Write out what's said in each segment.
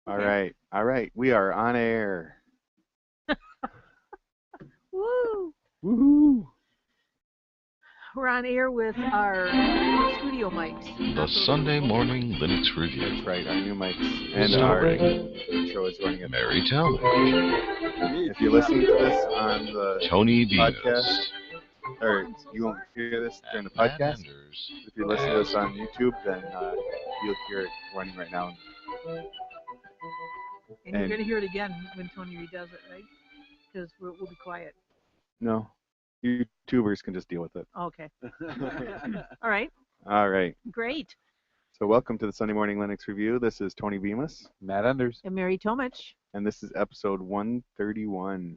All right. All right. We are on air. Woo! Woohoo! We're on air with our studio mics. The Sunday Morning Linux Review. That's right. Our new mics and Starring our intro is running. Mary Talmadge, If you're listening to this on the Tony podcast, Bemis, or you won't hear this during the and Matt podcast. Anders. If you listen to this on YouTube, then you'll hear it running right now. And you're going to hear it again when Tony redoes it, right? Because we'll be quiet. No, YouTubers can just deal with it. Okay. All right. All right. Great. So welcome to the Sunday Morning Linux Review. This is Tony Bemis. Matt Anders. And Mary Tomich. And this is episode 131.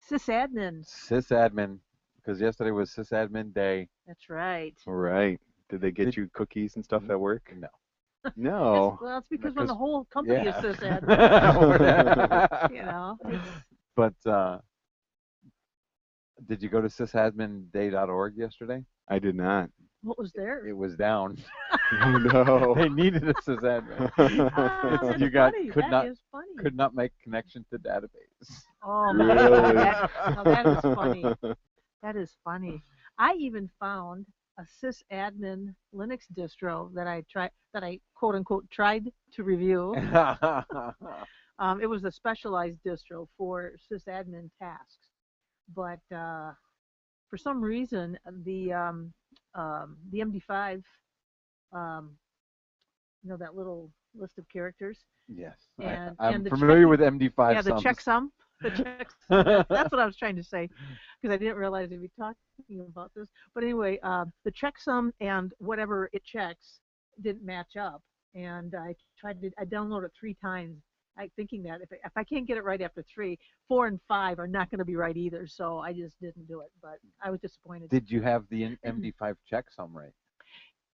Sysadmin. Sysadmin. Because yesterday was Sysadmin Day. That's right. All right. Did they get you cookies and stuff at work? No. No. Well, it's because when the whole company is sysadmin. You know. But did you go to sysadminday.org yesterday? I did not. What was there? It was down. Oh, no. They needed a sysadmin. That's You got funny. could That not is funny. could not make connection to database. Oh, Really? that is funny. That is funny. I even found a sysadmin Linux distro that I quote unquote tried to review. It was a specialized distro for sysadmin tasks, but for some reason the MD5, that little list of characters. Yes. And I'm the familiar with MD5. Yeah, the checksum. That's what I was trying to say, because I didn't realize we'd be talking about this. But anyway, the checksum and whatever it checks didn't match up, and I downloaded it 3 times. Thinking that if I can't get it right after 3, 4 and 5 are not going to be right either. So I just didn't do it. But I was disappointed. Did you have the MD5 checksum right?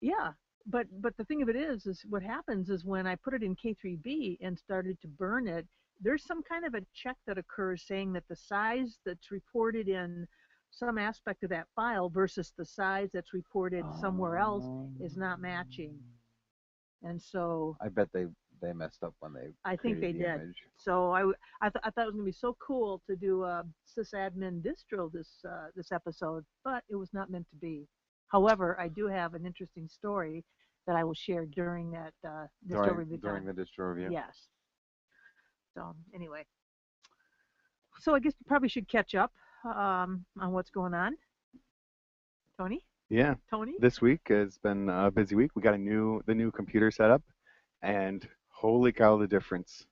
Yeah. But the thing of it is what happens is when I put it in K3B and started to burn it, there's some kind of a check that occurs saying that the size that's reported in some aspect of that file versus the size that's reported somewhere else is not matching. And so I bet they messed up when they I think they the did. image. So I thought it was going to be so cool to do a sysadmin distro this episode, but it was not meant to be. However, I do have an interesting story that I will share during that distro review during time. the distro review. Yes. So anyway, so I guess we probably should catch up on what's going on. Tony? Yeah. Tony? This week has been a busy week. We got the new computer set up, and holy cow, the difference.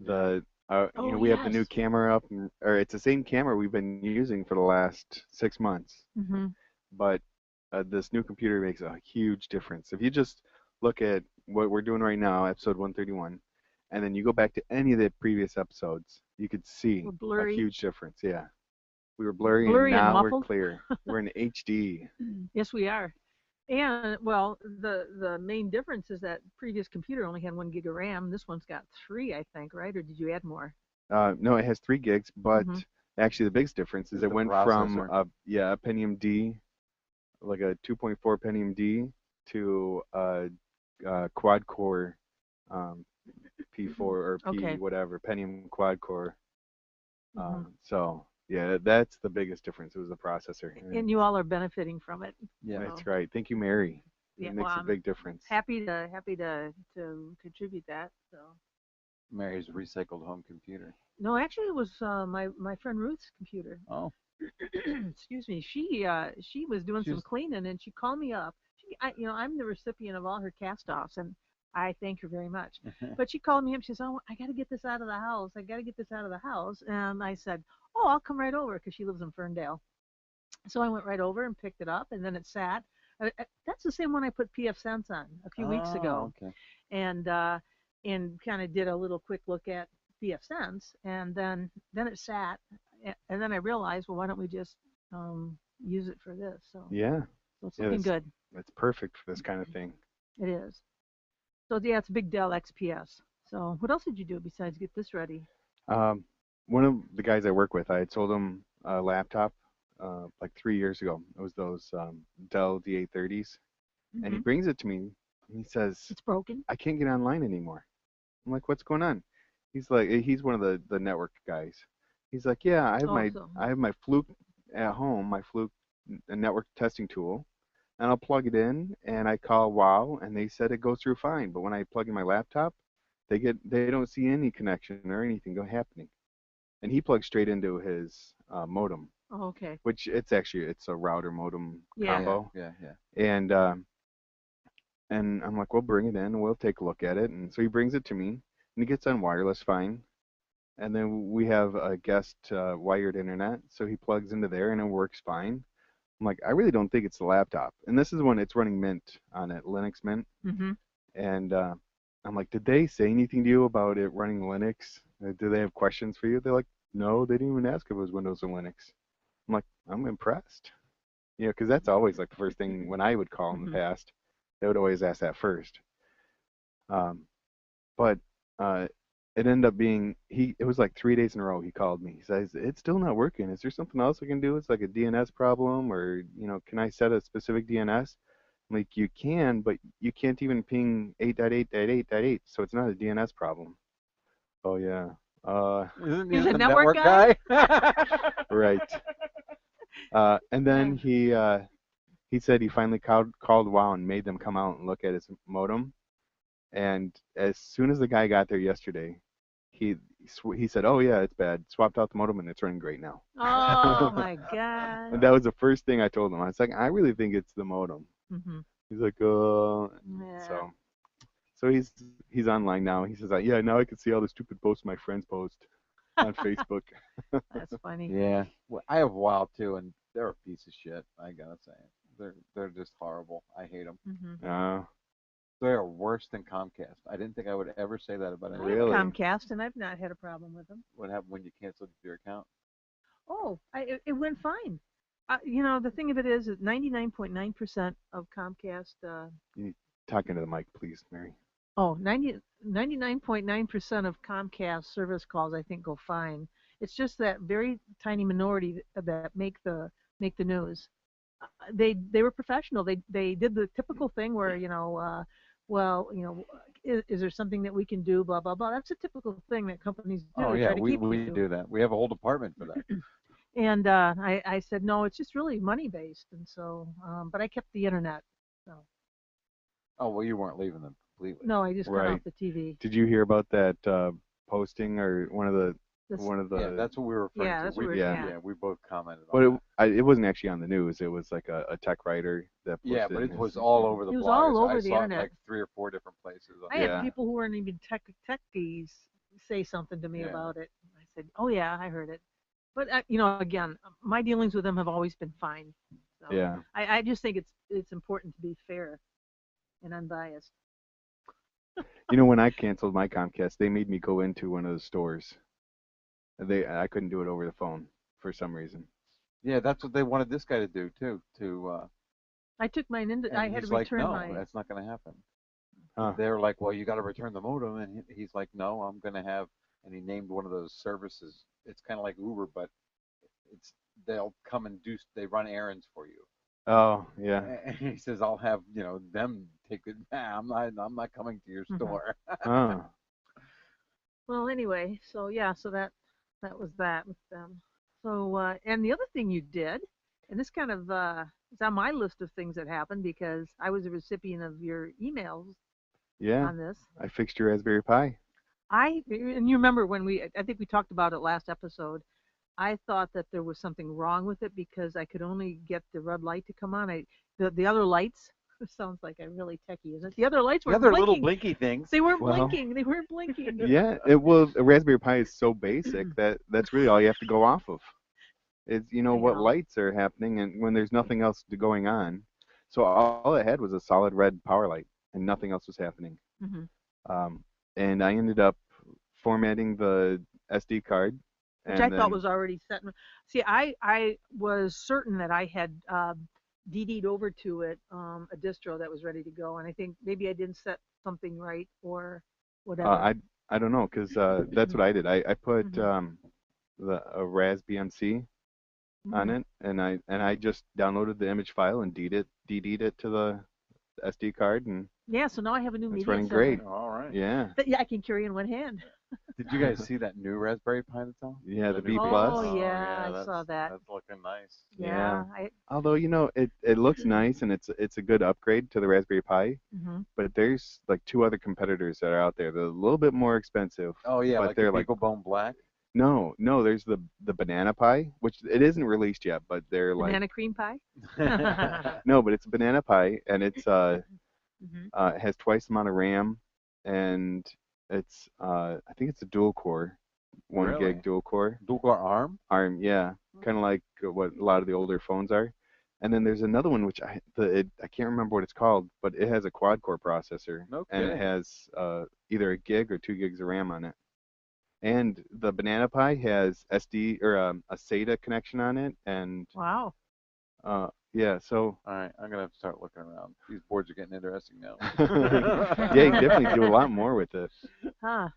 We have the new camera up, or it's the same camera we've been using for the last 6 months. Mm-hmm. But this new computer makes a huge difference. If you just look at what we're doing right now, episode 131, and then you go back to any of the previous episodes, you could see a huge difference. Yeah. We were blurry and now we're clear. We're in HD. Yes, we are. And, well, the main difference is that previous computer only had 1 gig of RAM. This one's got 3, I think, right? Or did you add more? No, it has 3 gigs, but actually the biggest difference is it went from a Pentium D, like a 2.4 Pentium D, to a quad core P4 or P whatever, Pentium quad core. So yeah, that's the biggest difference. It was the processor. And you all are benefiting from it. Yeah, that's right. Thank you, Mary. Yeah, it makes a big difference. Happy to contribute that. So. Mary's recycled home computer. No, actually, it was my friend Ruth's computer. Oh. Excuse me. She was doing some cleaning, and she called me up. I'm the recipient of all her cast-offs, and I thank her very much. But she called me up. She says, "Oh, I got to get this out of the house. And I said, "Oh, I'll come right over," because she lives in Ferndale. So I went right over and picked it up, and then it sat. That's the same one I put PF Sense on a few weeks ago. Okay. And kind of did a little quick look at PF Sense, and then it sat, and then I realized, well, why don't we just use it for this? So yeah, so it's looking good. It's perfect for this kind of thing. It is. So yeah, it's a big Dell XPS. So what else did you do besides get this ready? One of the guys I work with, I had sold him a laptop like 3 years ago. It was those Dell D830s, and he brings it to me. And he says, It's broken. I can't get online anymore. I'm like, what's going on? He's one of the network guys. He's like, yeah, Oh, so. I have my Fluke at home, my Fluke network testing tool, and I'll plug it in and I call WoW and they said it goes through fine. But when I plug in my laptop, they don't see any connection or anything happening. And he plugs straight into his modem, Oh, okay. which it's a router modem Yeah. combo. Yeah. And I'm like, well, bring it in and we'll take a look at it. And so he brings it to me and he gets on wireless fine. And then we have a guest wired internet, so he plugs into there and it works fine. I'm like, I really don't think it's the laptop. And this is when it's running Mint on it, Linux Mint. Mm-hmm. And I'm like, did they say anything to you about it running Linux? Do they have questions for you? They're like, no, they didn't even ask if it was Windows or Linux. I'm like, I'm impressed. You know, because that's always like the first thing when I would call in the past. They would always ask that first. But it ended up being it was like 3 days in a row he called me. He says, it's still not working. Is there something else I can do? It's like a DNS problem, or can I set a specific DNS? I'm like, you can, but you can't even ping 8.8.8.8, so it's not a DNS problem. Oh yeah. Isn't He's he a the network guy? Right. And then he said he finally called WoW and made them come out and look at his modem. And as soon as the guy got there yesterday, he said, "Oh yeah, it's bad. Swapped out the modem and it's running great now." Oh my God. And that was the first thing I told him. I was like, "I really think it's the modem." Mm-hmm. He's like, Yeah. So he's online now. He says, "Yeah, now I can see all the stupid posts my friends post on Facebook." That's funny. Yeah. Well, I have WoW too, and they're a piece of shit. I gotta say, they're just horrible. I hate them. Mm-hmm. They're worse than Comcast. I didn't think I would ever say that about I anyone. have Really? Comcast, and I've not had a problem with them. What happened when you canceled your account? Oh, it went fine. The thing of it is 99.9% of Comcast. You talking to the mic, please, Mary. Oh, 99.9% of Comcast service calls I think go fine. It's just that very tiny minority that make the news. They were professional. They did the typical thing where well, is there something that we can do? Blah blah blah. That's a typical thing that companies do Oh to yeah, try to keep we you. do that. We have a whole department for that. And I said no, it's just really money based. And so, but I kept the internet. So Oh well, you weren't leaving them completely. no, I just cut off Right. the TV. Did you hear about that posting or This, Yeah, that's what we were referring yeah, to. that's We, what yeah. yeah, we both commented But on that. it wasn't actually on the news. It was like a tech writer that posted Yeah, but in it was his. all over the it was bloggers. all I over the saw it internet. like 3 or 4 different places. I Yeah. had people who weren't even techies say something to me Yeah. about it. I said, "Oh yeah, I heard it." But again, my dealings with them have always been fine. So Yeah. I just think it's important to be fair and unbiased. When I canceled my Comcast, they made me go into one of the stores. I couldn't do it over the phone for some reason. Yeah, that's what they wanted this guy to do too. I took mine into. I And had to he's like, return no, my. that's not going to happen. Huh. They're like, well, you got to return the modem, and he's like, no, I'm going to have. And he named one of those services. It's kind of like Uber, but it's they'll come and they run errands for you. Oh yeah. And he says, I'll have them take it. Nah, I'm not coming to your store. Oh. Well, anyway, so yeah, so that was that with them. So and the other thing you did, and this kind of is on my list of things that happened because I was a recipient of your emails Yeah. on this. I fixed your Raspberry Pi. And you remember when I think we talked about it last episode. I thought that there was something wrong with it because I could only get the red light to come on. The other lights. It sounds like I'm really techie, isn't it? The other lights The weren't other little blinking. blinky things. They weren't Well, blinking. They weren't blinking. Yeah. A Raspberry Pi is so basic that's really all you have to go off of. It's I what know. lights are happening and when there's nothing else going on. So all it had was a solid red power light and nothing else was happening. Hmm. And I ended up formatting the SD card, Which I and thought then was already set. See, I was certain that I had DD'd over to it a distro that was ready to go, and I think maybe I didn't set something right or whatever. I don't know because that's what I did. I put Hmm. a Ras BMC on Hmm. it, and I just downloaded the image file and DD'd it to SD card, and Yeah, so now I have a new it's media running center great. All right. Yeah. that I can carry in one hand. Did you guys see that new Raspberry Pi that's out? Yeah, the B+. Oh Oh yeah, I that's saw that. that's looking nice. Yeah, Although, it looks nice and it's a good upgrade to the Raspberry Pi, Mhm. but there's like two other competitors that are out there. They're a little bit more expensive, Oh yeah, but like the they're like, Beagle Bone Black. no, there's the Banana Pi, which it isn't released yet, but they're like, Banana cream pie. no, but it's a Banana Pi, and it's Mhm. has twice the amount of RAM, and it's I think it's a dual core, 1 gig Really? dual core Dual core ARM? ARM, yeah, kind of like what a lot of the older phones are. And then there's another one which I can't remember what it's called, but it has a quad core processor, No and it kidding. has either a gig or 2 gigs of RAM on it. And the Banana Pi has SD or a SATA connection on it, and Wow. yeah, so All right, I'm gonna have to start looking around. These boards are getting interesting now. yeah, you can definitely do a lot more with it. Huh.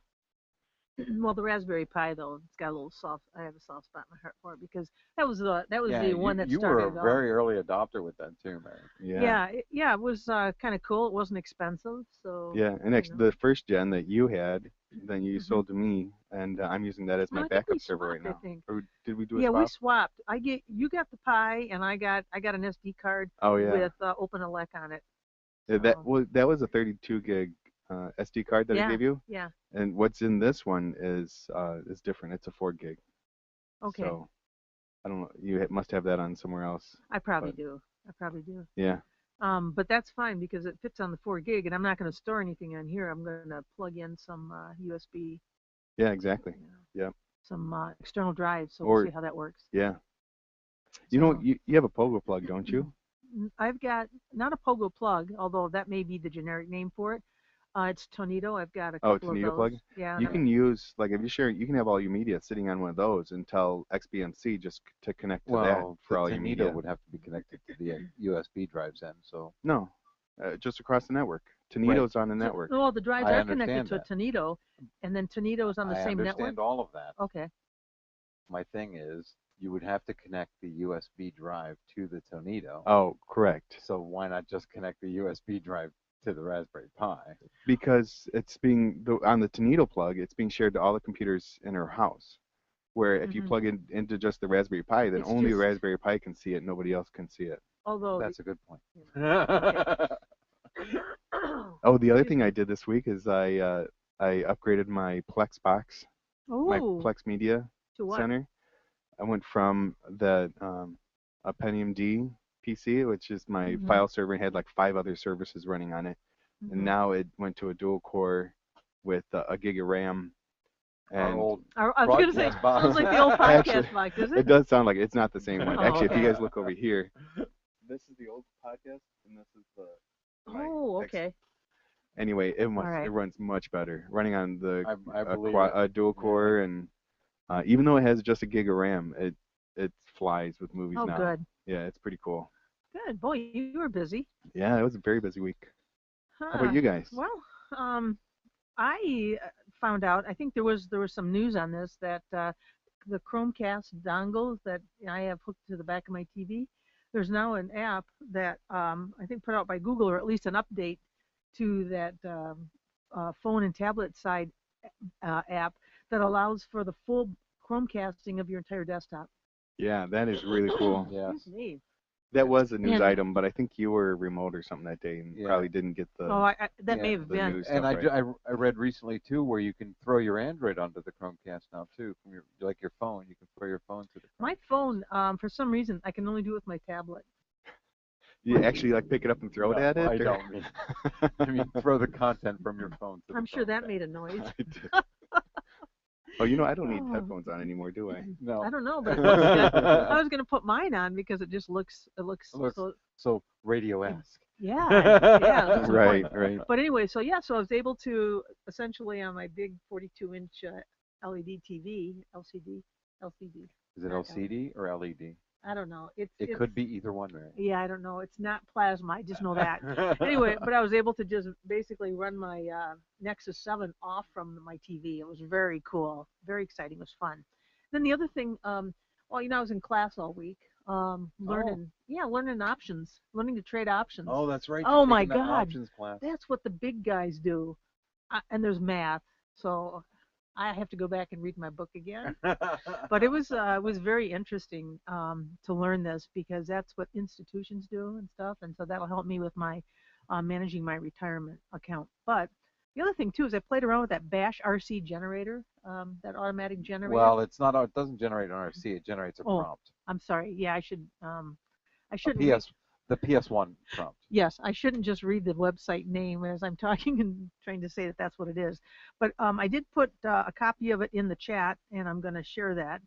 Well, the Raspberry Pi though, it's got a little soft. I have a soft spot in my heart for it because that was Yeah, the one that you were started a it all. very early adopter with that too, Mary. Yeah. Yeah, it was kind of cool. It wasn't expensive, so Yeah, and actually the first gen that you had, then you Mhm. sold to me, and I'm using that as my Well, I think we backup server right swapped, I now. think. Or did we do a Yeah, we swap? swapped. You got the Pi, and I got an SD card Oh yeah. with Open Elec on it. Yeah, So, that was a 32 gig SD card that I yeah, gave you, yeah. and what's in this one is different. It's a 4 gig. Okay. So I don't know. You must have that on somewhere else. I probably But do. I probably do. yeah, But that's fine because it fits on the 4 gig, and I'm not going to store anything on here. I'm going to plug in some USB, yeah, exactly. you know, Yeah. some external drives. So we'll Or see how that works. yeah, So you have a Pogo plug, don't you? I've got not a Pogo plug, although that may be the generic name for it. It's Tornado. I've got a Oh, couple it's a of Nito those. plug. Yeah, You can use like if you share, you can have all your media sitting on one of those and tell XBMC just to connect to that Well, for the all your Tornado media. would have to be connected to the USB drives then, so No, just across the network. Tornado's on the network. Well, the drives I are connected understand to that. Tornado, and then Tornado is on the I same network. understand all of that. Okay. My thing is, you would have to connect the USB drive to the Tornado. Oh, correct. So why not just connect the USB drive to the Raspberry Pi? Because it's being on the Tornado plug, it's being shared to all the computers in her house. Where if you Mhm. plug in into just the Raspberry Pi, then It's only the just- Raspberry Pi can see it. Nobody else can see it. Although That's a good point. Oh, the other thing I did this week is I upgraded my Plex box, my Oh, Plex Media to what? Center. I went from the a Pentium D PC, which is my Mhm. file server, and had like 5 other services running on it, and Mhm. now it went to a dual core with a gig of RAM. Our And old I was going to say, broadcast box. sounds like the old Actually, podcast box, is it it? does sound like it's not the same one. Oh, Actually, if you okay. guys look over here, this is the old podcast, and this is my Oh, okay. Anyway, it right. runs much better running on the I believe it. dual core, and even though it has just a gig of RAM, it flies with movies Oh, now. good. Yeah, it's pretty cool. Good. Boy, you were busy. Yeah, it was a very busy week. How Huh. about you guys? Well, I found out. I think there was some news on this that the Chromecast dongles that I have hooked to the back of my TV. There's now an app that I think put out by Google, or at least an update to that phone and tablet side app that allows for the full Chromecasting of your entire desktop. Yeah, that is really cool. Yes. Excuse me. That was a news And- item, but I think you were remote or something that day and Yeah. probably didn't get the. Oh, that Yeah, may have the been. news. And stuff, right. I read recently too where you can throw your Android onto the Chromecast now too from your phone. You can throw your phone to the Chromecast. My phone, for some reason, I can only do it with my tablet. You actually like pick it up and throw it No, at it? I or- don't mean. I mean throw the content from your phone to the I'm sure that Chromecast. made a noise. I did. Oh, I don't need Oh. headphones on anymore, do I? No. I don't know, but it looks good. I was gonna put mine on because it just looks Looks- so So radio-esque. yeah yeah. That's Right, important. right. But anyway, so yeah, so I was able to essentially on my big 42-inch LED TV, LCD. Is it Not LCD or LED? I don't know. It It's could be either one, Mary. Yeah, I don't know. It's not plasma. I just know that. Anyway, but I was able to just basically run my Nexus 7 off from my TV. It was very cool, very exciting. It was fun. Then the other thing, well, I was in class all week, learning options, learning to trade options. Oh, that's right. Oh You're my taking that God, options class. that's what the big guys do. And there's math, so I have to go back and read my book again. But it was very interesting to learn this because that's what institutions do and stuff, and so that'll help me with my managing my retirement account. But the other thing too is I played around with that Bash RC generator, that automatic generator. Well, it's not. It doesn't generate an RC. It generates a Oh, prompt. I'm sorry. Yeah, I A shouldn't read. PS, the PS1 prompt. Yes, I shouldn't just read the website name as I'm talking and trying to say that that's what it is. But I did put a copy of it in the chat, and I'm going to share that.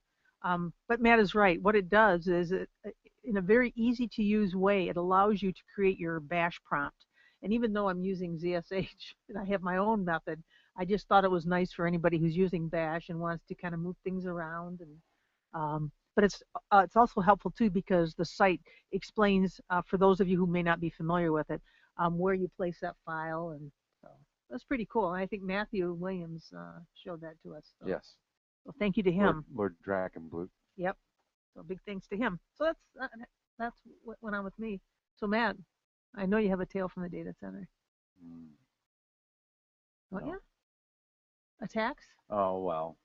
But Matt is right. What it does is, in a very easy to use way, it allows you to create your bash prompt. And even though I'm using ZSH and I have my own method, I just thought it was nice for anybody who's using bash and wants to kind of move things around. And but it's also helpful too because the site explains, for those of you who may not be familiar with it, where you place that file, and so that's pretty cool. And I think Matthew Williams showed that to us. So. Yes. Well, thank you to him. Lord Drakenblut. Yep. So big thanks to him. So that's what went on with me. So Matt, I know you have a tale from the data center. Oh, No. yeah. Attacks? Oh well.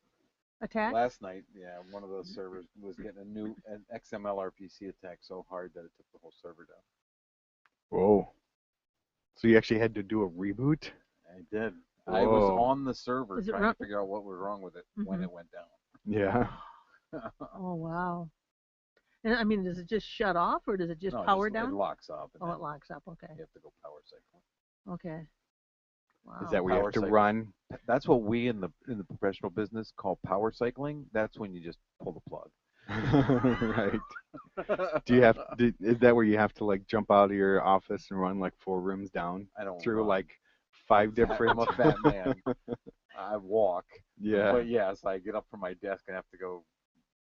Attacks? Last night, yeah, one of those servers was getting an XMLR PC attack so hard that it took the whole server down. Whoa. So you actually had to do a reboot? I did. Whoa. I was on the server Is it trying to figure out what was wrong with it when it went down. Yeah. Oh, wow. And I mean, does it just shut off or does it just power down? It locks up. Oh, it locks up. Okay. You have to go power cycle. Okay. Wow. Is that where you Power have to cycle. run? That's what we in the professional business call power cycling. That's when you just pull the plug. Right. Do you have? Is that where you have to like jump out of your office and run like 4 rooms down I don't through run. like 5 different? I'm a fat man. I walk. Yeah. But yes, I get up from my desk and have to go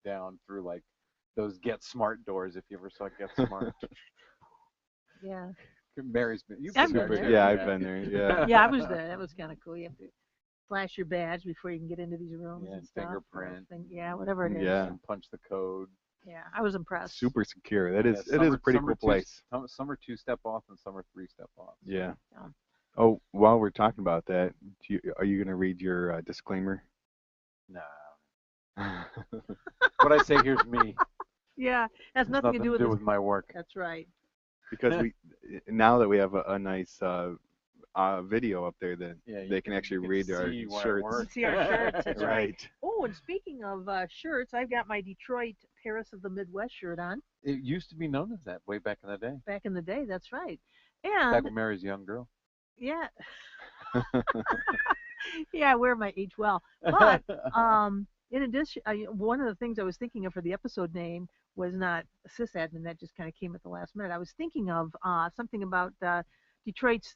down through like those Get Smart doors. If you ever saw Get Smart. Yeah. Mary's been. You've I've been been there. there. Yeah, I've been there. Yeah. Yeah, I was there. That was kind of cool. You have to flash your badge before you can get into these rooms Yeah, and stuff. fingerprint. Yeah, whatever it is. Yeah. And punch the code. Yeah, I was impressed. Super secure. That is. Yeah, It is a pretty cool place. Some are 2-step off and some are 3-step off. Yeah. Yeah. Oh, while we're talking about that, are you going to read your disclaimer? Nah. What I say here's me. Yeah, has nothing to do with this. my work. That's right. Because now that we have a nice video up there that they can actually read our shirts. See our shirts. That's right. Right. Oh, and speaking of shirts, I've got my Detroit Paris of the Midwest shirt on. It used to be known as that way back in the day. Back in the day, that's right. Back And when Mary's a young girl. yeah, yeah, I wear my age well. But in addition, one of the things I was thinking of for the episode name was not sysadmin. That just kind of came at the last minute. I was thinking of something about Detroit's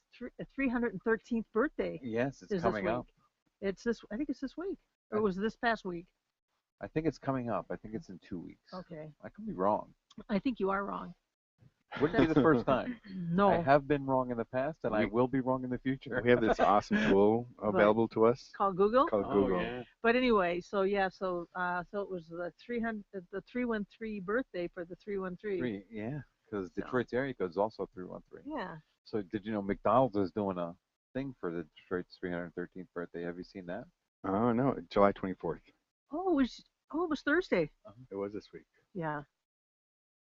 313th birthday. Yes, it's is coming this up. week. It's this. I think it's this week, or was it this past week? I think it's coming up. I think it's in 2 weeks. Okay. I could be wrong. I think you are wrong. Wouldn't be the first time. No. I have been wrong in the past, and I will be wrong in the future. We have this awesome tool available to us Called Google. called Oh, Google. yeah. But anyway, so yeah, so it was the 313 birthday for the 313. Yeah, because Detroit's area code is also 313. Yeah. So did you know McDonald's is doing a thing for the Detroit's 313th birthday? Have you seen that? Oh no, July 24th. Oh, it was Thursday. It was this week. Yeah.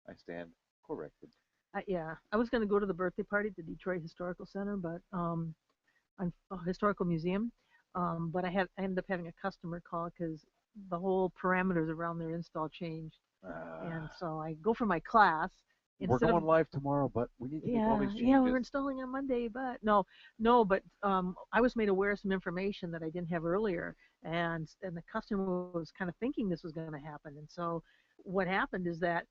I stand corrected. Yeah, I was going to go to the birthday party at the Detroit Historical Center, but historical museum, but I ended up having a customer call because the whole parameters around their install changed, and so I go for my class. We're going live tomorrow, but we need to make all these changes. Yeah, we're installing on Monday, but but I was made aware of some information that I didn't have earlier, and the customer was kind of thinking this was going to happen, and so what happened is that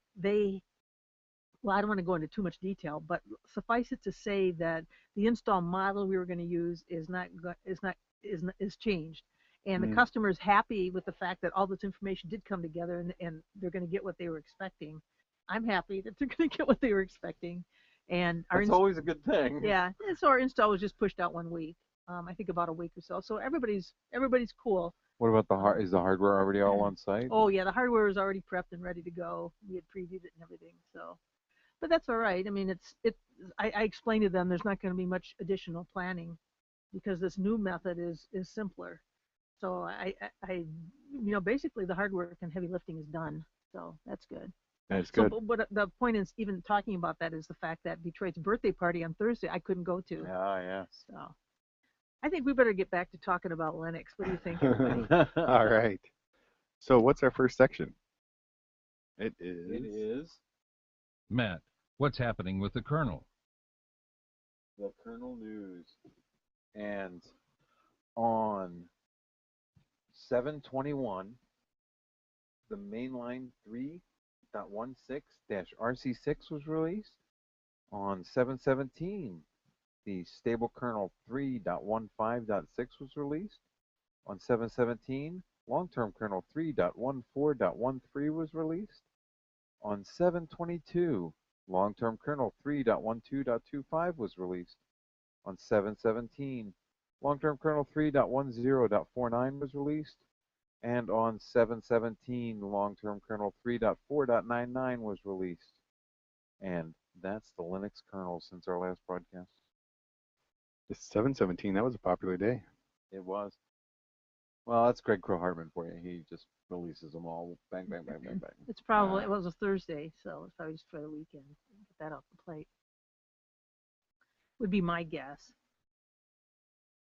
well, I don't want to go into too much detail, but suffice it to say that the install model we were going to use is changed, and the customer is happy with the fact that all this information did come together, and they're going to get what they were expecting. I'm happy that they're going to get what they were expecting, and that's always a good thing. Yeah, and so our install was just pushed out 1 week. I think about a week or so. So everybody's cool. What about the is the hardware already all on site? Oh yeah, the hardware is already prepped and ready to go. We had previewed it and everything, so. But that's all right. I mean, I explained to them there's not going to be much additional planning because this new method is simpler. So basically the hard work and heavy lifting is done. So that's good. That's So, good. but the point is, even talking about that is the fact that Detroit's birthday party on Thursday I couldn't go to. Ah, yes. So I think we better get back to talking about Linux. What do you think, everybody? All right. So what's our first section? It is Matt, what's happening with the kernel? the kernel news. And on 7/21, the mainline 3.16-RC6 was released. On 7/17, the stable kernel 3.15.6 was released. On 7/17, long-term kernel 3.14.13 was released. On 7/22, long-term kernel 3.12.25 was released. On 7/17, long-term kernel 3.10.49 was released. And on 7/17, long-term kernel 3.4.99 was released. And that's the Linux kernel since our last broadcast. It's 7/17. That was a popular day. It was. Well, that's Greg Crow-Hartman for you. He just releases them all. Bang, bang, bang, bang, bang. It's probably it was a Thursday, so it's probably just for the weekend. Get that off the plate. Would be my guess.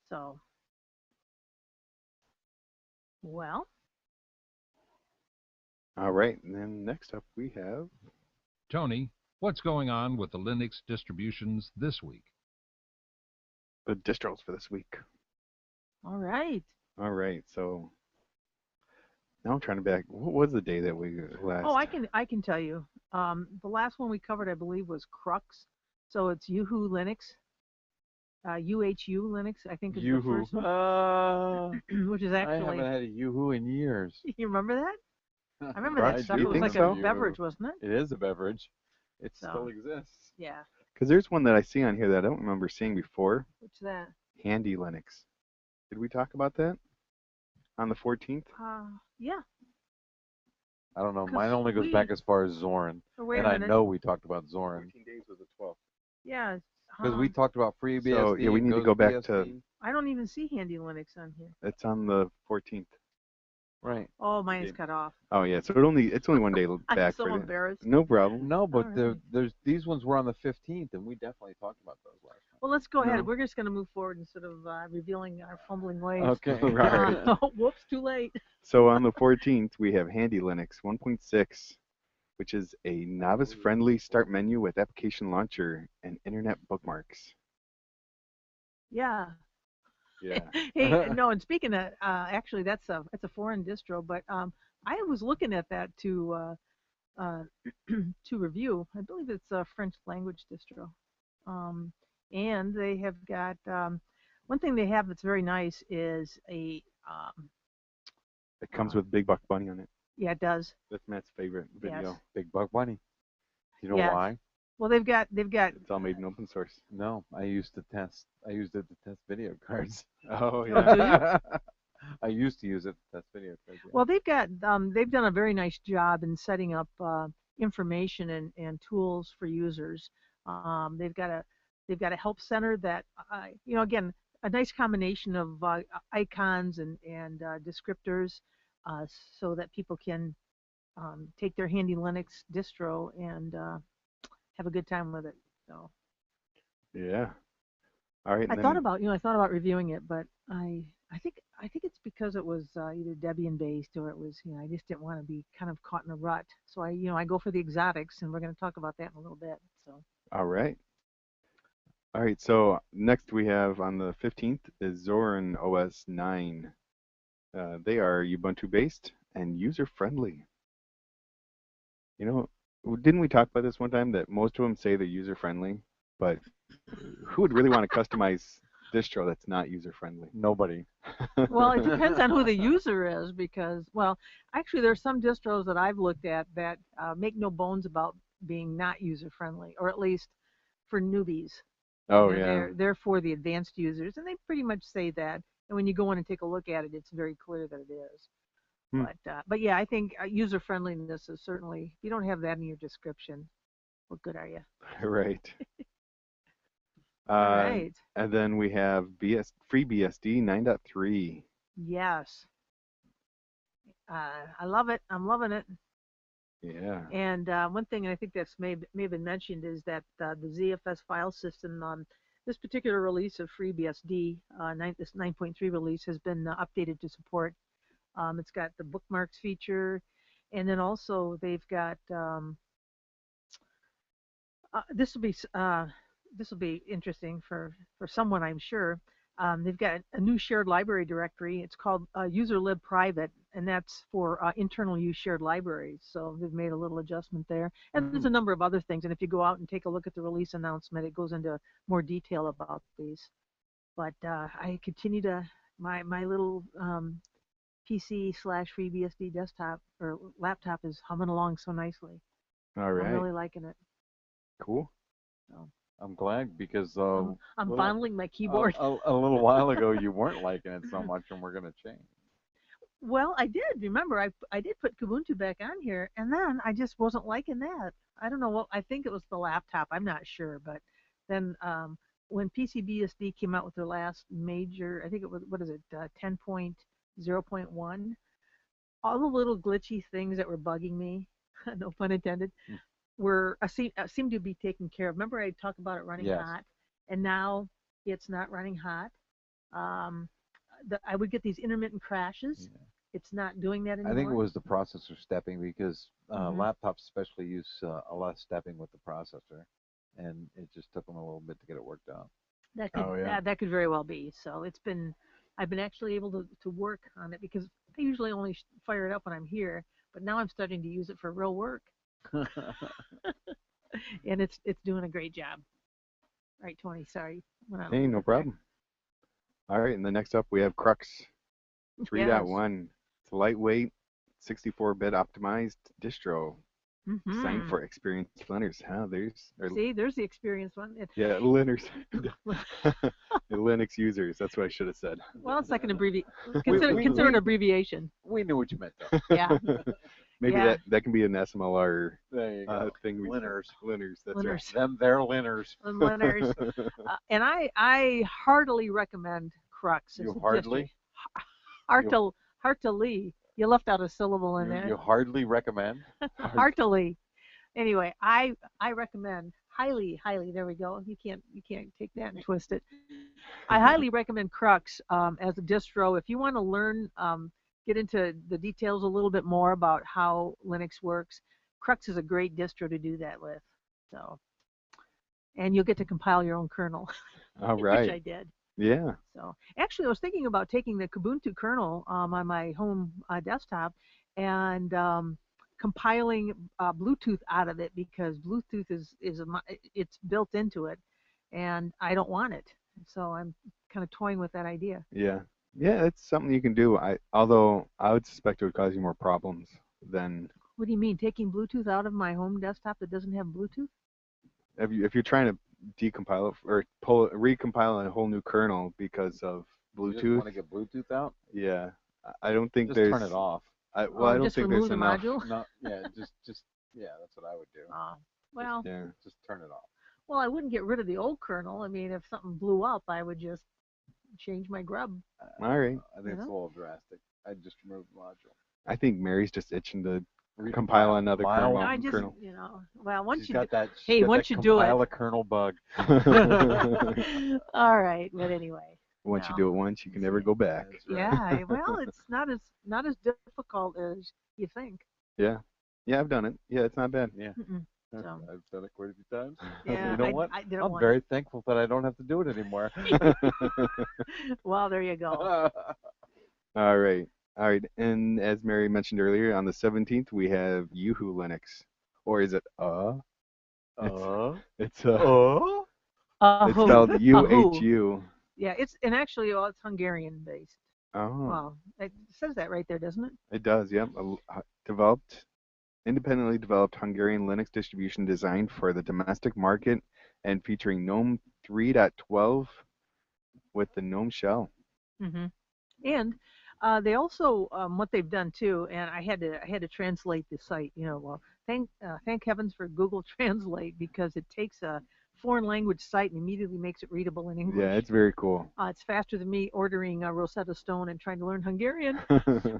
So, well, All right. And then next up we have Tony, what's going on with the Linux distributions this week? the distros for this week. all right. All right. So now I'm trying to back. What was the day that we last? Oh, I can tell you. The last one we covered, I believe, was Crux. So it's Yoo-Hoo Linux. UHU Linux, I think is the first one. Which is I actually. haven't had a Yoo-Hoo in years. You remember that? I remember that stuff. do It was think like so. a beverage, wasn't it? It is a beverage. It So. still exists. Yeah. Because there's one that I see on here that I don't remember seeing before. What's that? Handy Linux. Did we talk about that on the 14th? Yeah. I don't know. 'Cause Mine only goes back as far as Zorin. Oh, wait And a I minute. know we talked about Zorin. 14 days was the 12th. Yeah. Because we talked about FreeBSD. So, yeah, we need to go back to. I don't even see Handy Linux on here. It's on the 14th. Right. Oh, mine is cut off. Oh yeah, so it's only one day back. I'm so for embarrassed. No problem. No, but Alright. there's these ones were on the 15th, and we definitely talked about those last time. Well, let's go ahead. No. We're just going to move forward instead of revealing our fumbling ways. Okay. Right. Whoops, too late. So on the 14th we have Handy Linux 1.6, which is a novice-friendly start menu with application launcher and internet bookmarks. Yeah. Yeah. Hey, no, and speaking of, actually, that's a foreign distro, but I was looking at that to review. I believe it's a French language distro, and they have got one thing they have that's very nice is a It comes with Big Buck Bunny on it. yeah, it does. That's Matt's favorite video. Yes. Big Buck Bunny. You know Yes. why? Well, they've got It's all made in open source. No, I used it to test video cards. Oh do yeah. you? I used to use it to test video cards. Yeah. Well, they've done a very nice job in setting up information and tools for users. They've got a help center that again, a nice combination of icons and descriptors, so that people can take their Handy Linux distro and have a good time with it. So Yeah. All right. I thought about reviewing it, but I think it's because it was either Debian based or it was I just didn't want to be kind of caught in a rut. So I go for the exotics, and we're going to talk about that in a little bit. So. All right. All right. So next we have on the 15th is Zorin OS 9. They are Ubuntu based and user friendly. Didn't we talk about this one time that most of them say they're user friendly, but who would really want to customize distro that's not user friendly? Nobody. Well, it depends on who the user is because, well, actually there's some distros that I've looked at that make no bones about being not user friendly, or at least for newbies. Oh yeah. They're for the advanced users, and they pretty much say that And when you go in and take a look at it, it's very clear that it is. Hmm. But yeah, I think user friendliness is certainly. If you don't have that in your description, what good are you? Right. All right. And then we have FreeBSD 9.3. Yes. I love it. I'm loving it. Yeah. And one thing, and I think that's may have been mentioned, is that the ZFS file system, this particular release of FreeBSD, this 9.3 release, has been updated to support. It's got the bookmarks feature, and then also they've got this will be interesting for someone, I'm sure. They've got a new shared library directory. It's called userlib private, and that's for internal use shared libraries. So they've made a little adjustment there. And there's a number of other things. And if you go out and take a look at the release announcement, it goes into more detail about these. But I continue to, my little PC/FreeBSD desktop or laptop is humming along so nicely. All right. I'm really liking it. Cool. So. I'm glad because I'm fondling my keyboard. A little while ago, you weren't liking it so much, and we're going to change. Well, I did. Remember, I did put Kubuntu back on here, and then I just wasn't liking that. I don't know what. I think it was the laptop. I'm not sure, but then when PCBSD came out with their last major, I think it was, what is it, 10.0.1, all the little glitchy things that were bugging me, no pun intended, seem to be taken care of. Remember, I talked about it running hot, and now it's not running hot. I would get these intermittent crashes. Yeah. It's not doing that anymore. I think it was the processor stepping, because laptops especially use a lot of stepping with the processor, and it just took them a little bit to get it worked out. That could that could very well be. So I've been actually able to work on it, because I usually only fire it up when I'm here, but now I'm starting to use it for real work. And it's doing a great job. All right, Tony, sorry. Hey, no problem. All right, and then next up we have Crux 3.1. Yes. It's a lightweight, 64-bit optimized distro designed for experienced learners. There's the experienced one. Yeah, learners. Linux users. That's what I should have said. Well, it's like an abbreviation. Consider an abbreviation. We knew what you meant, though. Yeah. Maybe that can be an SMLR thing. Linners. That's Linners. right. They're Linners. Linners. And I heartily recommend Crux. You hardly? Heartily. You left out a syllable in there. You hardly recommend? Heartily. Anyway, I recommend highly. There we go. You can't take that and twist it. I highly recommend Crux as a distro if you want to learn. Get into the details a little bit more about how Linux works. Crux is a great distro to do that with. So, and you'll get to compile your own kernel. All right. Which I did. Yeah. So actually, I was thinking about taking the Kubuntu kernel on my home desktop and compiling Bluetooth out of it, because Bluetooth it's built into it, and I don't want it. So I'm kind of toying with that idea. Yeah. Yeah, it's something you can do. Although I would suspect it would cause you more problems than. What do you mean, taking Bluetooth out of my home desktop that doesn't have Bluetooth? If you're trying to decompile it or recompile a whole new kernel because of Bluetooth. You just want to get Bluetooth out? Yeah, I don't think just turn it off. I don't think there's enough. Module? No, yeah, just that's what I would do. Well, just turn it off. Well, I wouldn't get rid of the old kernel. I mean, if something blew up, I would just change my grub. All right. I think it's a little drastic. I'd just remove the module. I think Mary's just itching to compile another kernel. I just, kernel. Well, once She's you got that, once you do it, compile a kernel bug. All right, but anyway. Once you do it once, you can never go back. Right. Yeah, well, it's not as difficult as you think. Yeah, I've done it. Yeah, it's not bad. Yeah. So. I've done it quite a few times. Yeah, you know what? I'm very thankful that I don't have to do it anymore. Well, there you go. All right. And as Mary mentioned earlier, on the 17th we have Yoo-Hoo Linux, or is it It's spelled UHU. Yeah, it's Hungarian based. Oh. Well, it says that right there, doesn't it? It does. Yep. Independently developed Hungarian Linux distribution designed for the domestic market and featuring GNOME 3.12 with the GNOME shell. Hmm. And they also what they've done too, and I had to translate the site. Well, thank heavens for Google Translate because it takes a foreign language site and immediately makes it readable in Yeah, English. it's very cool. It's faster than me ordering Rosetta Stone and trying to learn Hungarian.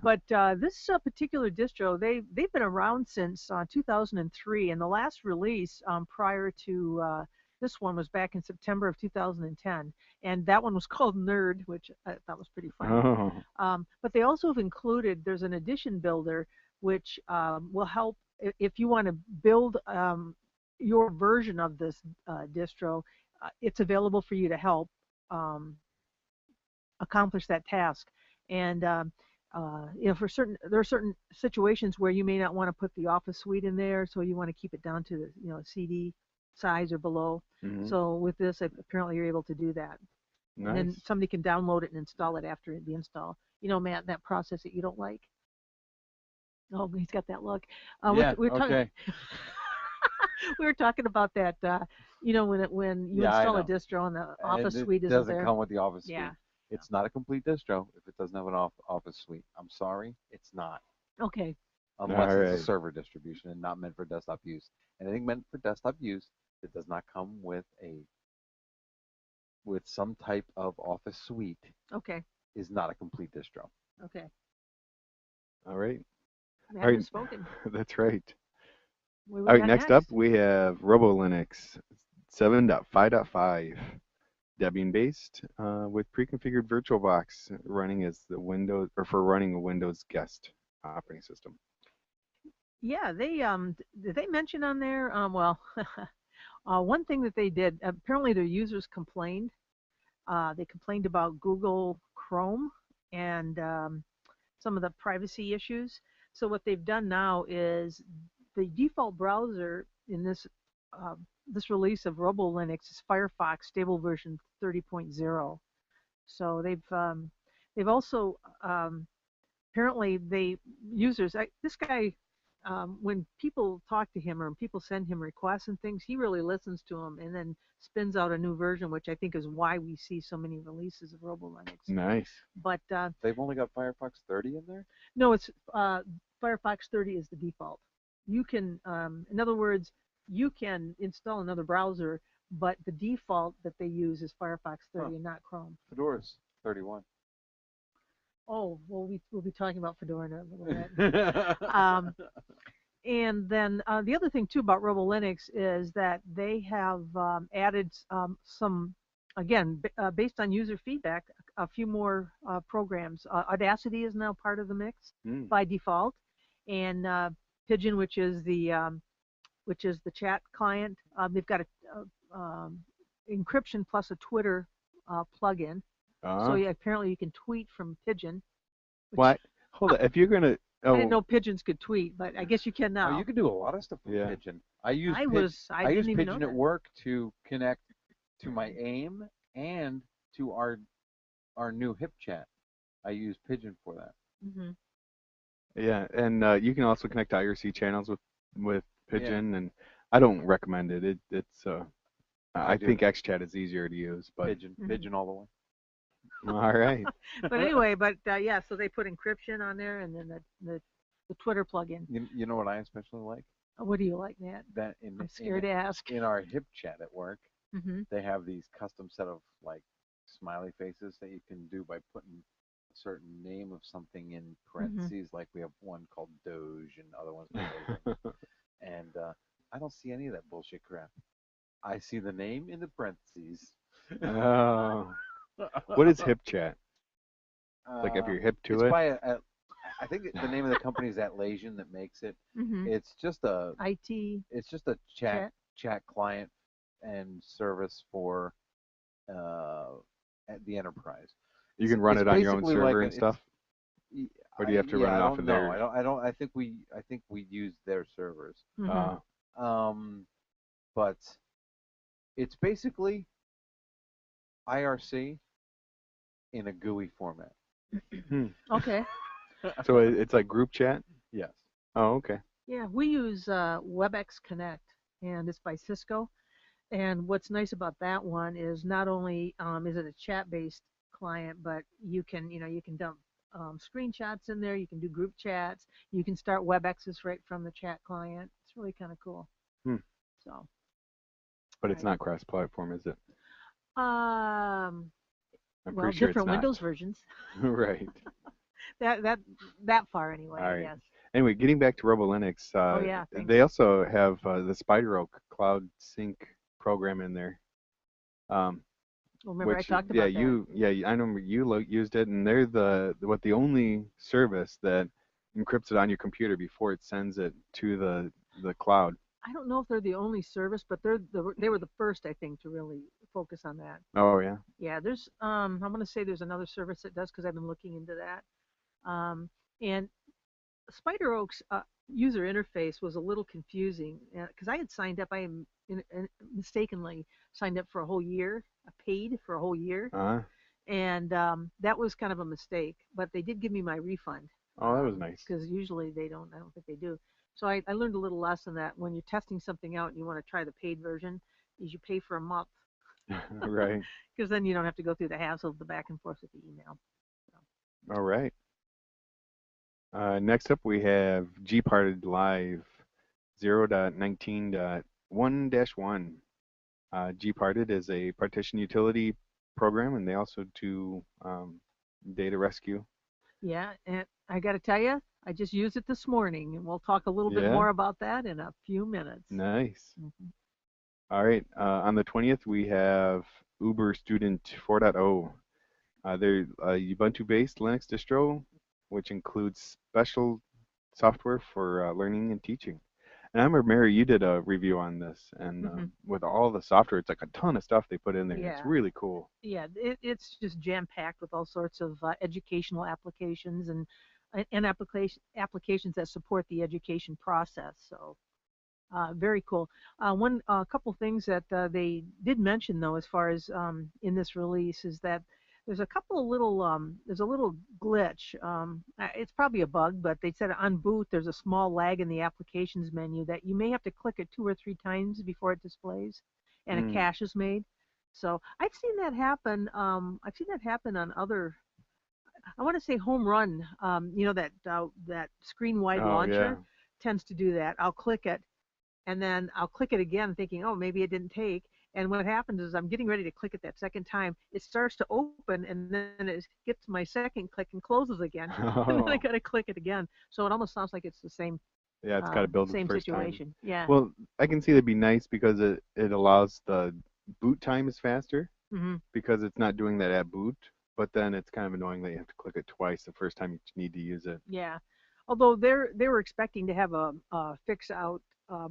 But this particular distro, they've been around since 2003, and the last release prior to this one was back in September of 2010, and that one was called Nerd, which I thought was pretty funny. Oh, But they also have included there's an edition builder which will help if you want to build your version of this distro. It's available for you to help. Um, Accomplish that task. And for there are certain situations where you may not want to put the office suite in there, so you want to keep it down to the CD size or below. hmm So with this, apparently you're able to do that. And then Nice. somebody can download it and install it after the install. Matt, that process that you don't like. Oh, he's got that look. Yeah. We're talking. Okay. We were talking about that. When you Yeah, I install a know. distro and the office And suite it isn't doesn't there. come with the Office Yeah. suite. It's not a complete distro if it doesn't have an Office suite. I'm sorry, it's not. Okay. Unless All it's a right. server distribution and not meant for desktop use. Anything meant for desktop use that does not come with some type of Office suite Okay. is not a complete distro. Okay. All right. Matt All right. has spoken. That's right. What we All right. got Next up, we have RoboLinux 7.5.5. Debian based with pre-configured VirtualBox running as the Windows or for running a Windows guest operating system. Yeah, did they mention on there? Well, one thing that they did. Apparently, their users complained. They complained about Google Chrome and some of the privacy issues. So what they've done now is the default browser in this release of RoboLinux is Firefox stable version 30.0. So they've also apparently this guy when people talk to him or people send him requests and things, he really listens to them and then spins out a new version, which I think is why we see so many releases of RoboLinux. Nice. But They've only got Firefox 30 in there? no, it's Firefox 30 is the default. You can, in other words, you can install another browser, but the default that they use is Firefox 30 and not Chrome. Fedora's 31. Oh, well, we'll be talking about Fedora in a little bit. And then the other thing too about RoboLinux is that they have added some, again, based on user feedback, a few more programs. Audacity is now part of the mix by default, and Pigeon, which is the chat client. They've got a encryption plus a Twitter plugin. So apparently you can tweet from Pigeon. What? Hold on. If you're gonna, I didn't know pigeons could tweet, but I guess you can now. Oh, you can do a lot of stuff with Pigeon. I use Pigeon at work to connect to my AIM and to our new hip chat. I use Pigeon for that. Mm-hmm. Yeah, and you can also connect to IRC channels with Pigeon, and I don't recommend it. I think XChat is easier to use, but Pigeon all the way. All right. But anyway, yeah, so they put encryption on there, and then the Twitter plugin. You know what I especially like? What do you like, Nat? I'm scared to ask. In our hip chat at work, they have these custom set of like smiley faces that you can do by putting a certain name of something in parentheses. Like we have one called Doge and other ones called Doge. And I don't see any of that bullshit crap. I see the name in the parentheses. Oh. What is hip chat? Like if you're hip to it? I think the name of the company is Atlassian that makes it. It's just a IT. It's just a chat client and service for the enterprise. You can run it on your own server and stuff, or do you have to run it off of theirs? I don't. I think we use their servers. But it's basically IRC in a GUI format. Okay. So it's like group chat? Yes. Oh, okay. Yeah, we use WebEx Connect, and it's by Cisco. And what's nice about that one is not only is it a chat-based client, but you can dump screenshots in there. You can do group chats. You can start WebExes right from the chat client. It's really kind of cool. Hmm. So. But it's not cross-platform, is it? I'm pretty sure different it's Windows not. versions. Right. that far anyway. All right. Yes. Anyway, getting back to Robo Linux, they also have the SpiderOak Cloud Sync program in there. Remember, which, I talked about that. I remember you used it, and they're the only service that encrypts it on your computer before it sends it to the cloud. I don't know if they're the only service, but they were the first, I think, to really focus on that. Oh yeah. Yeah, there's I'm gonna say there's another service that does, because I've been looking into that. And SpiderOak's user interface was a little confusing because I had signed up. Mistakenly signed up for a whole year, paid for a whole year, and that was kind of a mistake. But they did give me my refund. Oh, that was nice. Because usually they don't. I don't think they do. So I learned a little lesson that when you're testing something out and you want to try the paid version, is you pay for a month. Right. Because then you don't have to go through the hassle of the back and forth with the email. So. All right. Next up, we have Gparted Live 0.19.1-1. Gparted is a partition utility program, and they also do data rescue. Yeah, and I got to tell you, I just used it this morning, and we'll talk a little bit more about that in a few minutes. Nice. All right. On the 20th, we have Uber Student 4.0. They're a Ubuntu-based Linux distro, which includes special software for learning and teaching. And I remember, Mary, you did a review on this, and with all the software, it's like a ton of stuff they put in there. Yeah. It's really cool. Yeah, it's just jam-packed with all sorts of educational applications and applications that support the education process. So very cool. A couple things that they did mention, though, as far as in this release, is that there's a couple of there's a little glitch. It's probably a bug, but they said on boot there's a small lag in the applications menu that you may have to click it 2 or 3 times before it displays, and a cache is made. So I've seen that happen. I've seen that happen on other. I want to say Home Run. That screen-wide launcher tends to do that. I'll click it, and then I'll click it again, thinking, oh, maybe it didn't take. And what happens is I'm getting ready to click it that second time. It starts to open, and then it gets my second click and closes again. And then I got to click it again. So it almost sounds like it's the same. Yeah, it's got to build same the first situation. Time. Yeah. Well, I can see that'd be nice because it allows the boot time is faster because it's not doing that at boot. But then it's kind of annoying that you have to click it twice the first time you need to use it. Yeah. Although they were expecting to have a fix out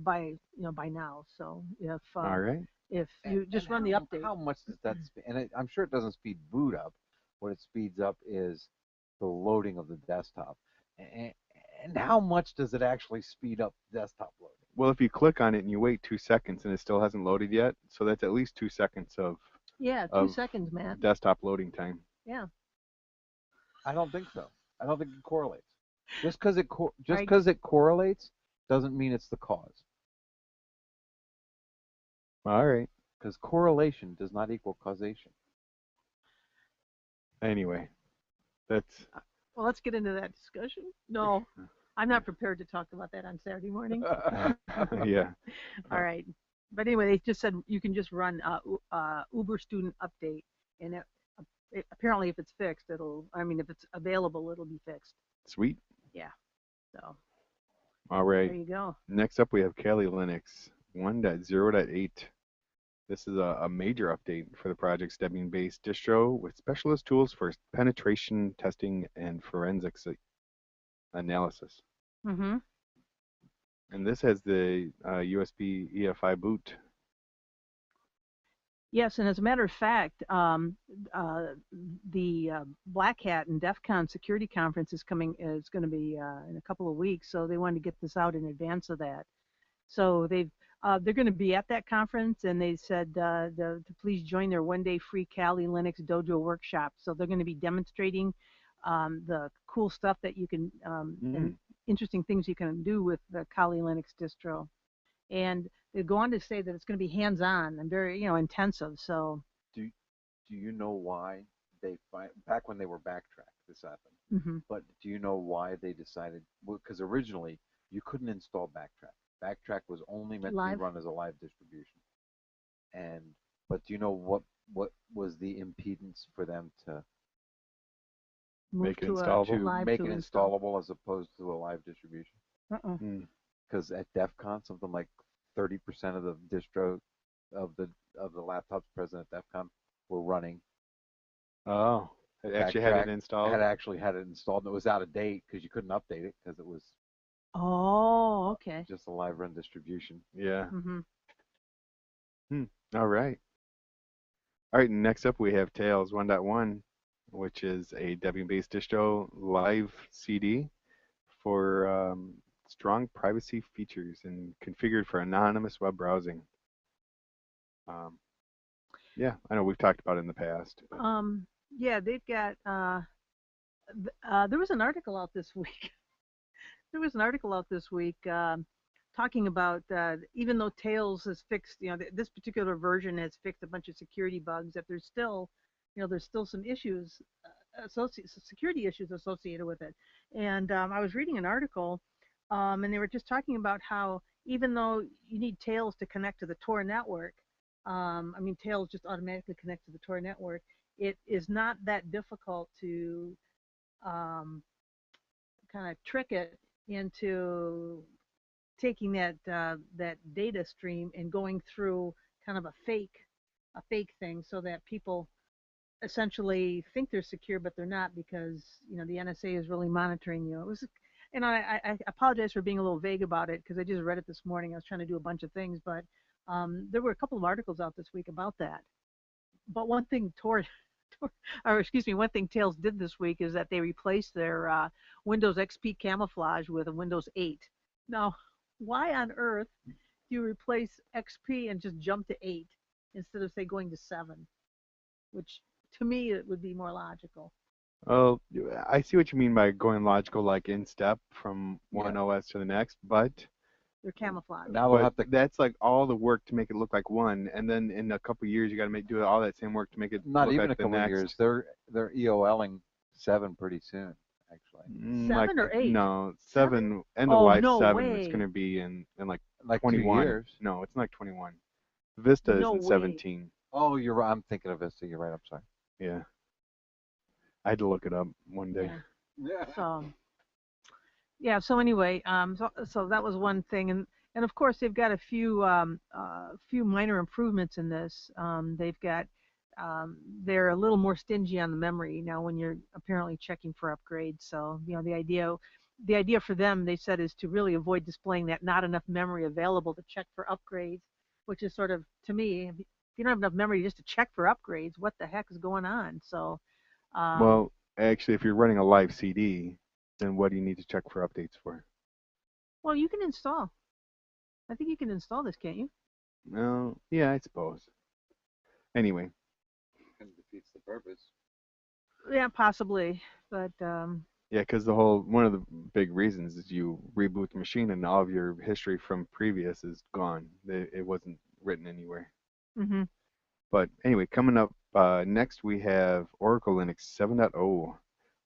by now. So if all right. If you just run the update. How much does that speed? And I'm sure it doesn't speed boot up. What it speeds up is the loading of the desktop. And how much does it actually speed up desktop loading? Well, if you click on it and you wait 2 seconds and it still hasn't loaded yet, so that's at least 2 seconds of 2 seconds, Matt. Desktop loading time. Yeah. I don't think so. I don't think it correlates. Just because it correlates doesn't mean it's the cause. All right. Because correlation does not equal causation. Anyway, that's. Well, let's get into that discussion. No, I'm not prepared to talk about that on Saturday morning. Yeah. All right. But anyway, they just said you can just run Uber Student Update, and apparently if it's fixed, if it's available, it'll be fixed. Sweet. Yeah. So. All right. There you go. Next up, we have Kali Linux 1.0.8. This is a major update for the project's Debian-based distro with specialist tools for penetration testing and forensics analysis. Mm-hmm. And this has the USB EFI boot. Yes, and as a matter of fact, the Black Hat and DEF CON security conference is going to be in a couple of weeks, so they wanted to get this out in advance of that. So they're going to be at that conference, and they said to please join their one-day free Kali Linux Dojo workshop. So they're going to be demonstrating the cool stuff that you can, and interesting things you can do with the Kali Linux distro. And they go on to say that it's going to be hands-on and very, intensive. So. Do you know why they back when they were Backtrack, this happened. But do you know why they decided? Because originally you couldn't install Backtrack. Backtrack was only meant to be run as a live distribution. But do you know what was the impedance for them to make it installable as opposed to a live distribution? Because at DEF CON, something like 30% of the distro of the laptops present at DEF CON were running. Oh, it actually had it installed. Had it installed, and it was out of date because you couldn't update it because it was. Oh, okay. Just a live run distribution. Yeah. All right. All right. Next up, we have Tails 1.1, which is a Debian-based distro live CD for strong privacy features and configured for anonymous web browsing. Yeah, I know we've talked about it in the past. Yeah, they've got. There was an article out this week. Talking about even though Tails has fixed, this particular version has fixed a bunch of security bugs, that there's still some issues, security issues associated with it. And I was reading an article, and they were just talking about how even though you need Tails to connect to the Tor network, Tails just automatically connects to the Tor network. It is not that difficult to kind of trick it into taking that data stream and going through kind of a fake thing, so that people essentially think they're secure, but they're not, because the NSA is really monitoring you. It was, I apologize for being a little vague about it, because I just read it this morning. I was trying to do a bunch of things, but there were a couple of articles out this week about that. But one thing one thing Tails did this week is that they replaced their Windows XP camouflage with a Windows 8. Now, why on earth do you replace XP and just jump to 8 instead of, say, going to 7? Which, to me, it would be more logical. Oh, I see what you mean by going logical, like in step from one OS to the next, but they're camouflaged. Now we'll have to. That's like all the work to make it look like one, and then in a couple of years you got to do all that same work to make it not look even like a couple of years. They're EOLing 7 pretty soon, actually. 7 or 8? No, 7. End of life no 7 way. is going to be in like 21 years. No, it's not like 21. Vista is in 17. Oh, you're right. I'm thinking of Vista. You're right. I'm sorry. Yeah. I had to look it up one day. Yeah. So anyway, so that was one thing, and of course they've got a few minor improvements in this. They've got they're a little more stingy on the memory now when you're apparently checking for upgrades. So the idea for them, they said, is to really avoid displaying that not enough memory available to check for upgrades, which is sort of, to me, if you don't have enough memory just to check for upgrades, what the heck is going on? So. Well, actually, if you're running a live CD, then what do you need to check for updates for? Well, you can install. I think you can install this, can't you? No, yeah, I suppose. Anyway. Kind of defeats the purpose. Yeah, possibly, but. Yeah, because one of the big reasons is you reboot the machine and all of your history from previous is gone. It wasn't written anywhere. Mm-hmm. But anyway, coming up next we have Oracle Linux 7.0,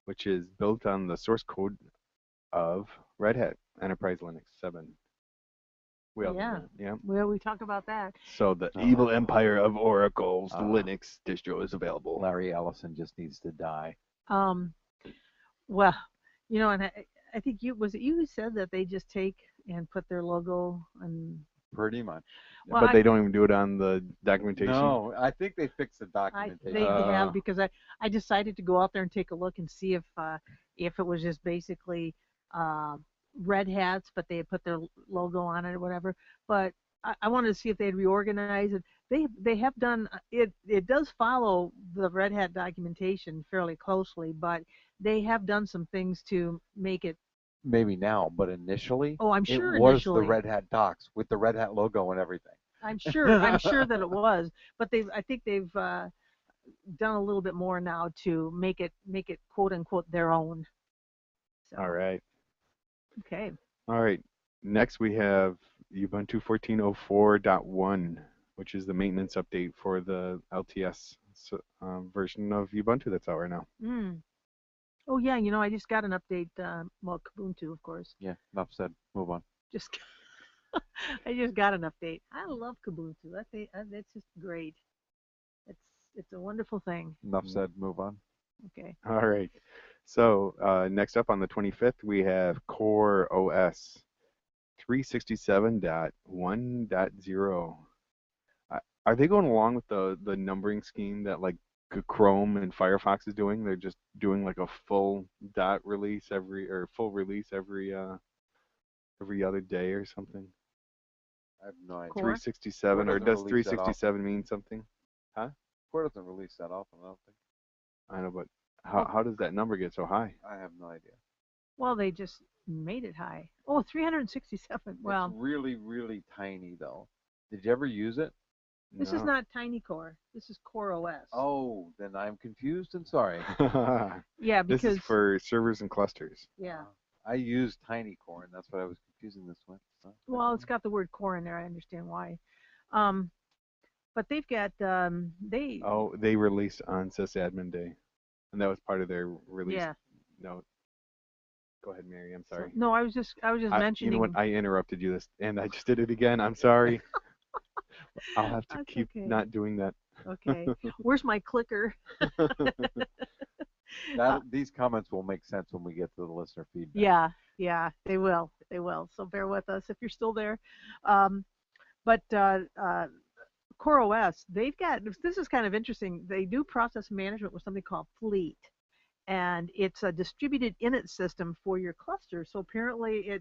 which is built on the source code of Red Hat Enterprise Linux 7. Yeah. Well, we talk about that. So the evil empire of Oracle's Linux distro is available. Larry Ellison just needs to die. Well, and I think you who said that they just take and put their logo and. Pretty much. Well, but they don't even do it on the documentation? No, I think they fixed the documentation. They have, because I decided to go out there and take a look and see if it was just basically Red Hats, but they had put their logo on it or whatever. But I wanted to see if they'd reorganize it. They have done it. It does follow the Red Hat documentation fairly closely, but they have done some things to make it. Maybe now, but initially, I'm sure it was initially. the Red Hat docs with the Red Hat logo and everything. I'm sure that it was, but I think they've done a little bit more now to make it quote unquote their own. So. All right. Okay. All right. Next we have Ubuntu 14.04.1, which is the maintenance update for the LTS version of Ubuntu that's out right now. Oh yeah, I just got an update. Well, Kubuntu, of course. Yeah, enough said. Move on. Just I just got an update. I love Kubuntu. That's just great. It's it's a wonderful thing. Enough said. Move on. Okay. All right. So next up on the 25th, we have Core OS 367.1.0. Are they going along with the numbering scheme that like Chrome and Firefox is doing? They're just doing like a full dot release full release every other day or something. I have no idea. Core? 367, or does 367 mean something? Huh? Core doesn't release that often, I don't think. I know, but how does that number get so high? I have no idea. Well, they just made it high. Oh, 367. Well, it's really, really tiny though. Did you ever use it? This is not Tiny Core. This is Core OS. Oh, then I'm confused and sorry. Yeah, because this is for servers and clusters. Yeah. I use Tiny Core, and that's what I was confusing this with. Well, it's got the word core in there. I understand why. But they've got they released on sysadmin day, and that was part of their release. Yeah. No. Go ahead, Mary. I'm sorry. No, I was just mentioning. You know what? I interrupted you and I just did it again. I'm sorry. I'll have to keep not doing that. Okay. Where's my clicker? These comments will make sense when we get to the listener feedback. Yeah, they will. So bear with us if you're still there. But Core OS, they've got, this is kind of interesting. They do process management with something called Fleet, and it's a distributed init system for your cluster. So apparently, a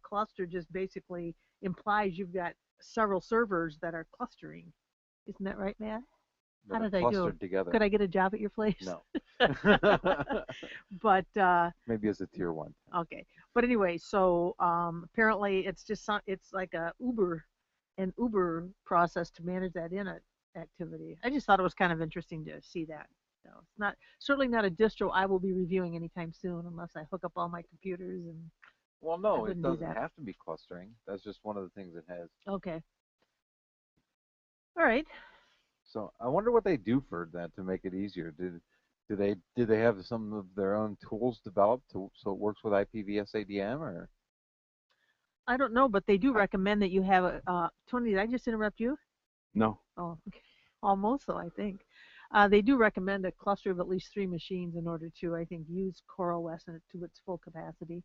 cluster just basically implies you've got several servers that are clustering. Isn't that right, Matt? How did I do? Together. Could I get a job at your place? No. But maybe as a tier 1. Okay. But anyway, so apparently it's like an Uber process to manage that init activity. I just thought it was kind of interesting to see that. So it's certainly not a distro I will be reviewing anytime soon unless I hook up all my computers and. Well, no, it doesn't have to be clustering. That's just one of the things it has. Okay. All right. So I wonder what they do for that to make it easier. Do they have some of their own tools developed so it works with IPv6 or? I don't know, but they do recommend that you have Tony, did I just interrupt you? No. Oh, okay. Almost, so I think. They do recommend a cluster of at least 3 machines in order to, I think, use Core OS to its full capacity.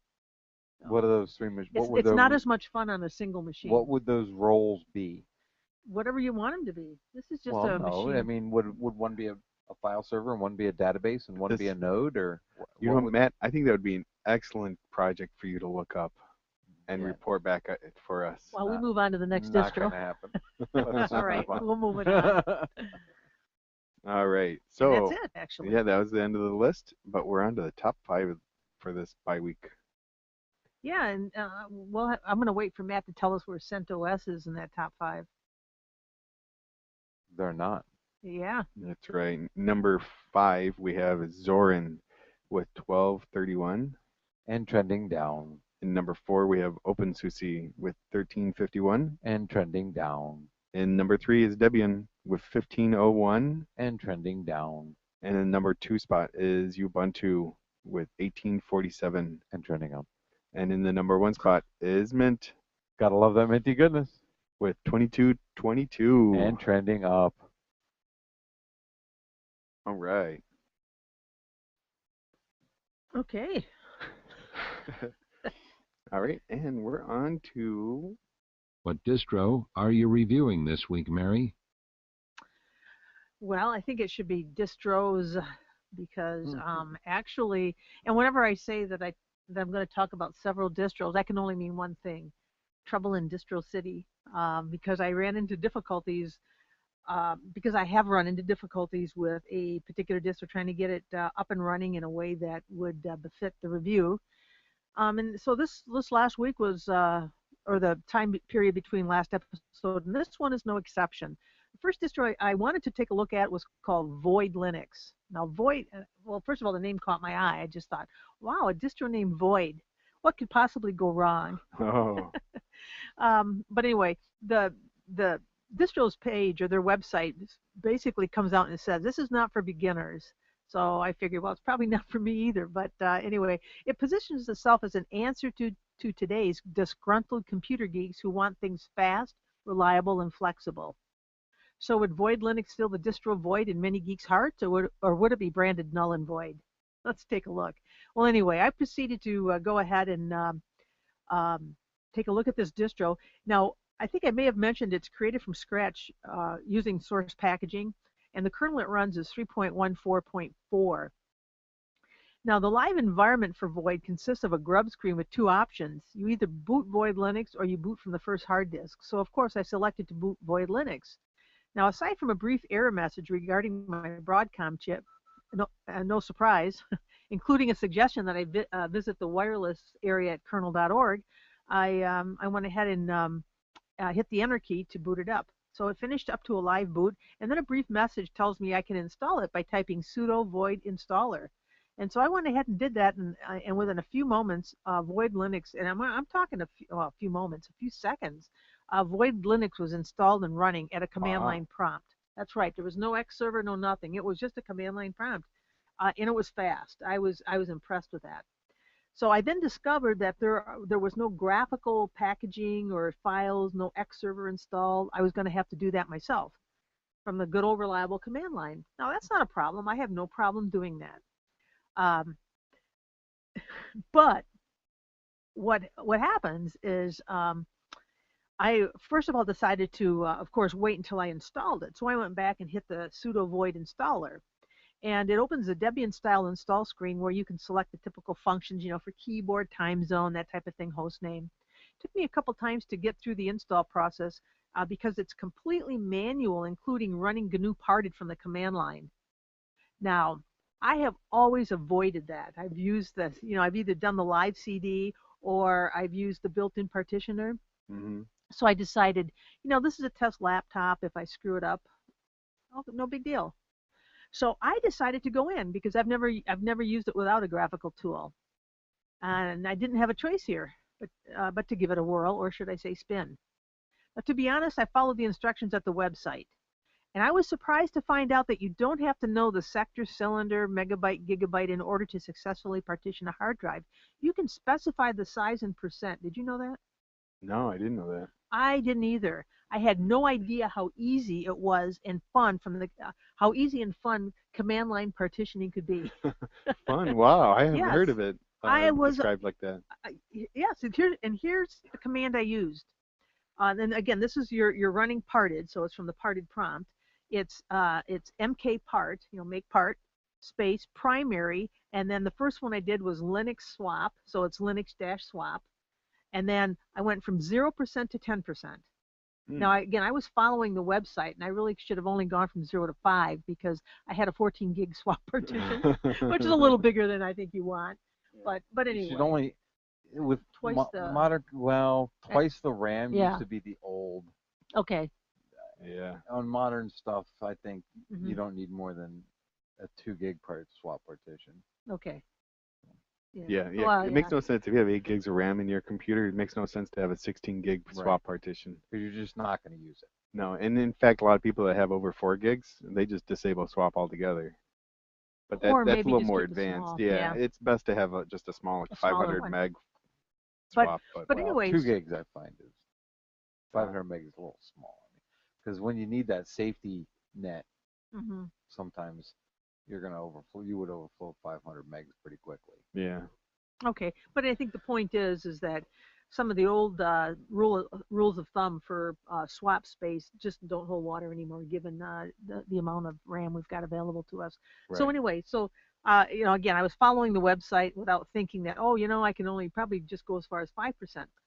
What are those 3 machines? It's not as much fun on a single machine. What would those roles be? Whatever you want them to be. This is just a machine. I mean, would one be a file server and one be a database and one be a node, or? Matt, I think that would be an excellent project for you to look up and report back for us. Well, we move on to the next not distro. Not going to happen. All right, we'll move it on. All right, so and that's it, actually. Yeah, that was the end of the list, but we're on to the top 5 for this bye-week. Yeah, and I'm going to wait for Matt to tell us where CentOS is in that top 5. They're not. Yeah. That's right. Number 5, we have Zorin with 1231. And trending down. And number 4, we have OpenSUSE with 1351. And trending down. And number 3 is Debian with 1501. And trending down. And in number 2 spot is Ubuntu with 1847. And trending up. And in the number 1 spot is Mint. Gotta love that minty goodness. With 2222. And trending up. All right. Okay. All right, and we're on to... What distro are you reviewing this week, Mary? Well, I think it should be distros because actually, and whenever I say that I'm going to talk about several distros, that can only mean one thing: trouble in Distro City. Because I ran into difficulties, because I have run into difficulties with a particular distro trying to get it up and running in a way that would befit the review. And so this last week was, or the time period between last episode and this one is no exception. The first distro I wanted to take a look at was called Void Linux. Now Void, well, first of all, the name caught my eye. I just thought, wow, a distro named Void. What could possibly go wrong? Oh. But anyway, the Distro's page or their website basically comes out and says, this is not for beginners. So I figured, well, it's probably not for me either. But anyway, it positions itself as an answer to today's disgruntled computer geeks who want things fast, reliable, and flexible. So would Void Linux fill the distro void in many geeks' hearts, or would it be branded null and void? Let's take a look. Well, anyway, I proceeded to go ahead and take a look at this distro. Now, I think I may have mentioned it's created from scratch using source packaging, and the kernel it runs is 3.14.4. Now, the live environment for Void consists of a grub screen with two options. You either boot Void Linux or you boot from the first hard disk. So, of course, I selected to boot Void Linux. Now, aside from a brief error message regarding my Broadcom chip, no surprise, including a suggestion that I visit the wireless area at kernel.org, I went ahead and hit the enter key to boot it up. So it finished up to a live boot, and then a brief message tells me I can install it by typing sudo void installer. And so I went ahead and did that, and within a few moments, Void Linux, and I'm talking a few moments, a few seconds, Void Linux was installed and running at a command line prompt. That's right. There was no X server, no nothing. It was just a command line prompt, and it was fast. I was impressed with that. So I then discovered that there was no graphical packaging or files, no X server installed. I was going to have to do that myself from the good old reliable command line. Now that's not a problem. I have no problem doing that. But what happens is I first of all decided to, of course, wait until I installed it. So I went back and hit the sudo void installer. And it opens a Debian style install screen where you can select the typical functions, for keyboard, time zone, that type of thing, host name. It took me a couple times to get through the install process because it's completely manual, including running GNU parted from the command line. Now, I have always avoided that. I've used this, I've either done the live CD or I've used the built-in partitioner. Mm-hmm. So I decided, this is a test laptop. If I screw it up, no big deal. So I decided to go in because I've never used it without a graphical tool, and I didn't have a choice here, but to give it a whirl, or should I say spin. But to be honest, I followed the instructions at the website, and I was surprised to find out that you don't have to know the sector, cylinder, megabyte, gigabyte in order to successfully partition a hard drive. You can specify the size in percent. Did you know that? No, I didn't know that. I didn't either. I had no idea how easy it was and fun how easy and fun command line partitioning could be. Fun! Wow, I haven't Yes. heard of it described like that. Yes, here's the command I used. And again, this is your running parted, so it's from the parted prompt. It's mk part, make part space primary, and then the first one I did was Linux swap, so it's Linux-swap. And then I went from 0% to 10%. Now, again, I was following the website, and I really should have only gone from 0 to 5 because I had a 14 gig swap partition, which is a little bigger than I think you want. But anyway. You should only, with twice twice the RAM used to be the old. Okay. Yeah. On modern stuff, I think you don't need more than a 2 gig swap partition. Okay. Yeah. Well, it makes no sense if you have 8 gigs of RAM in your computer. It makes no sense to have a 16 gig swap partition because you're just not going to use it. No, and in fact, a lot of people that have over 4 gigs, they just disable swap altogether. But that's a little more advanced. Yeah, it's best to have just a small, like 500 meg swap. But anyway, 2 gigs I find is 500 meg is a little small because when you need that safety net, sometimes you're going to overflow. You would overflow 500 megs pretty quickly. Yeah. Okay, but I think the point is that some of the old rules of thumb for swap space just don't hold water anymore, given the amount of RAM we've got available to us. Right. So anyway, again, I was following the website without thinking that I can only probably just go as far as 5%.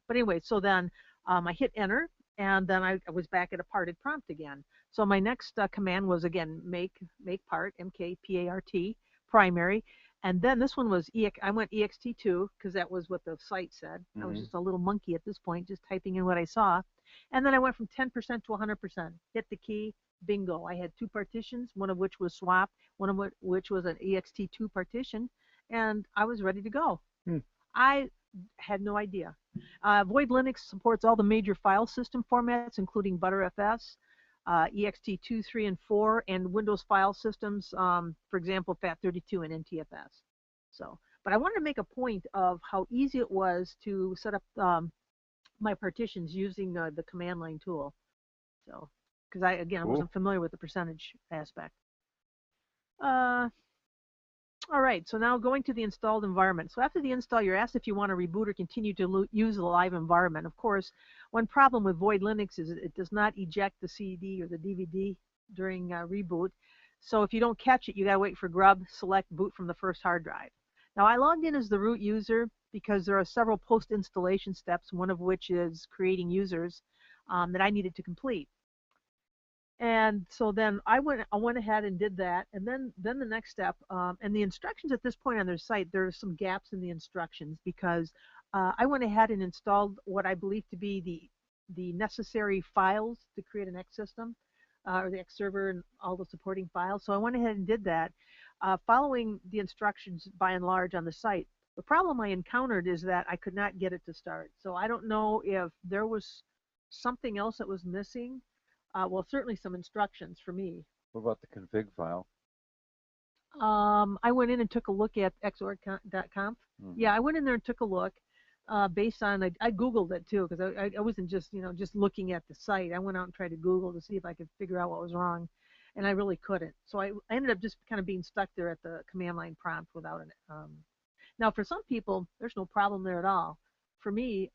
But anyway, so then I hit enter. And then I was back at a parted prompt again. So my next command was, again, make part, MKPART, primary. And then this one was, I went ext2 because that was what the site said. I was just a little monkey at this point, just typing in what I saw. And then I went from 10% to 100%. Hit the key, bingo. I had 2 partitions, one of which was swap, one of which was an ext2 partition. And I was ready to go. I had no idea. Void Linux supports all the major file system formats, including Btrfs. ext2, 3, and 4, and Windows file systems, for example, FAT32 and NTFS. So, but I wanted to make a point of how easy it was to set up my partitions using the command line tool. So, because I wasn't familiar with the percentage aspect. All right, so now going to the installed environment. So after the install, you're asked if you want to reboot or continue to use the live environment. Of course, one problem with Void Linux is it does not eject the CD or the DVD during reboot. So if you don't catch it, you got to wait for grub, select boot from the first hard drive. Now I logged in as the root user because there are several post-installation steps, one of which is creating users that I needed to complete. And so then I went ahead and did that, and then the next step, and the instructions at this point on their site, there are some gaps in the instructions because I went ahead and installed what I believe to be the necessary files to create an X system, or the X server and all the supporting files. So I went ahead and did that, following the instructions by and large on the site. The problem I encountered is that I could not get it to start. So I don't know if there was something else that was missing. Well, certainly some instructions for me. What about the config file? I went in and took a look at xorg.conf. Yeah, I went in there and took a look based on, I Googled it too, because I wasn't just, just looking at the site. I went out and tried to Google to see if I could figure out what was wrong, and I really couldn't. So I ended up just kind of being stuck there at the command line prompt without it. Now, for some people, there's no problem there at all. For me,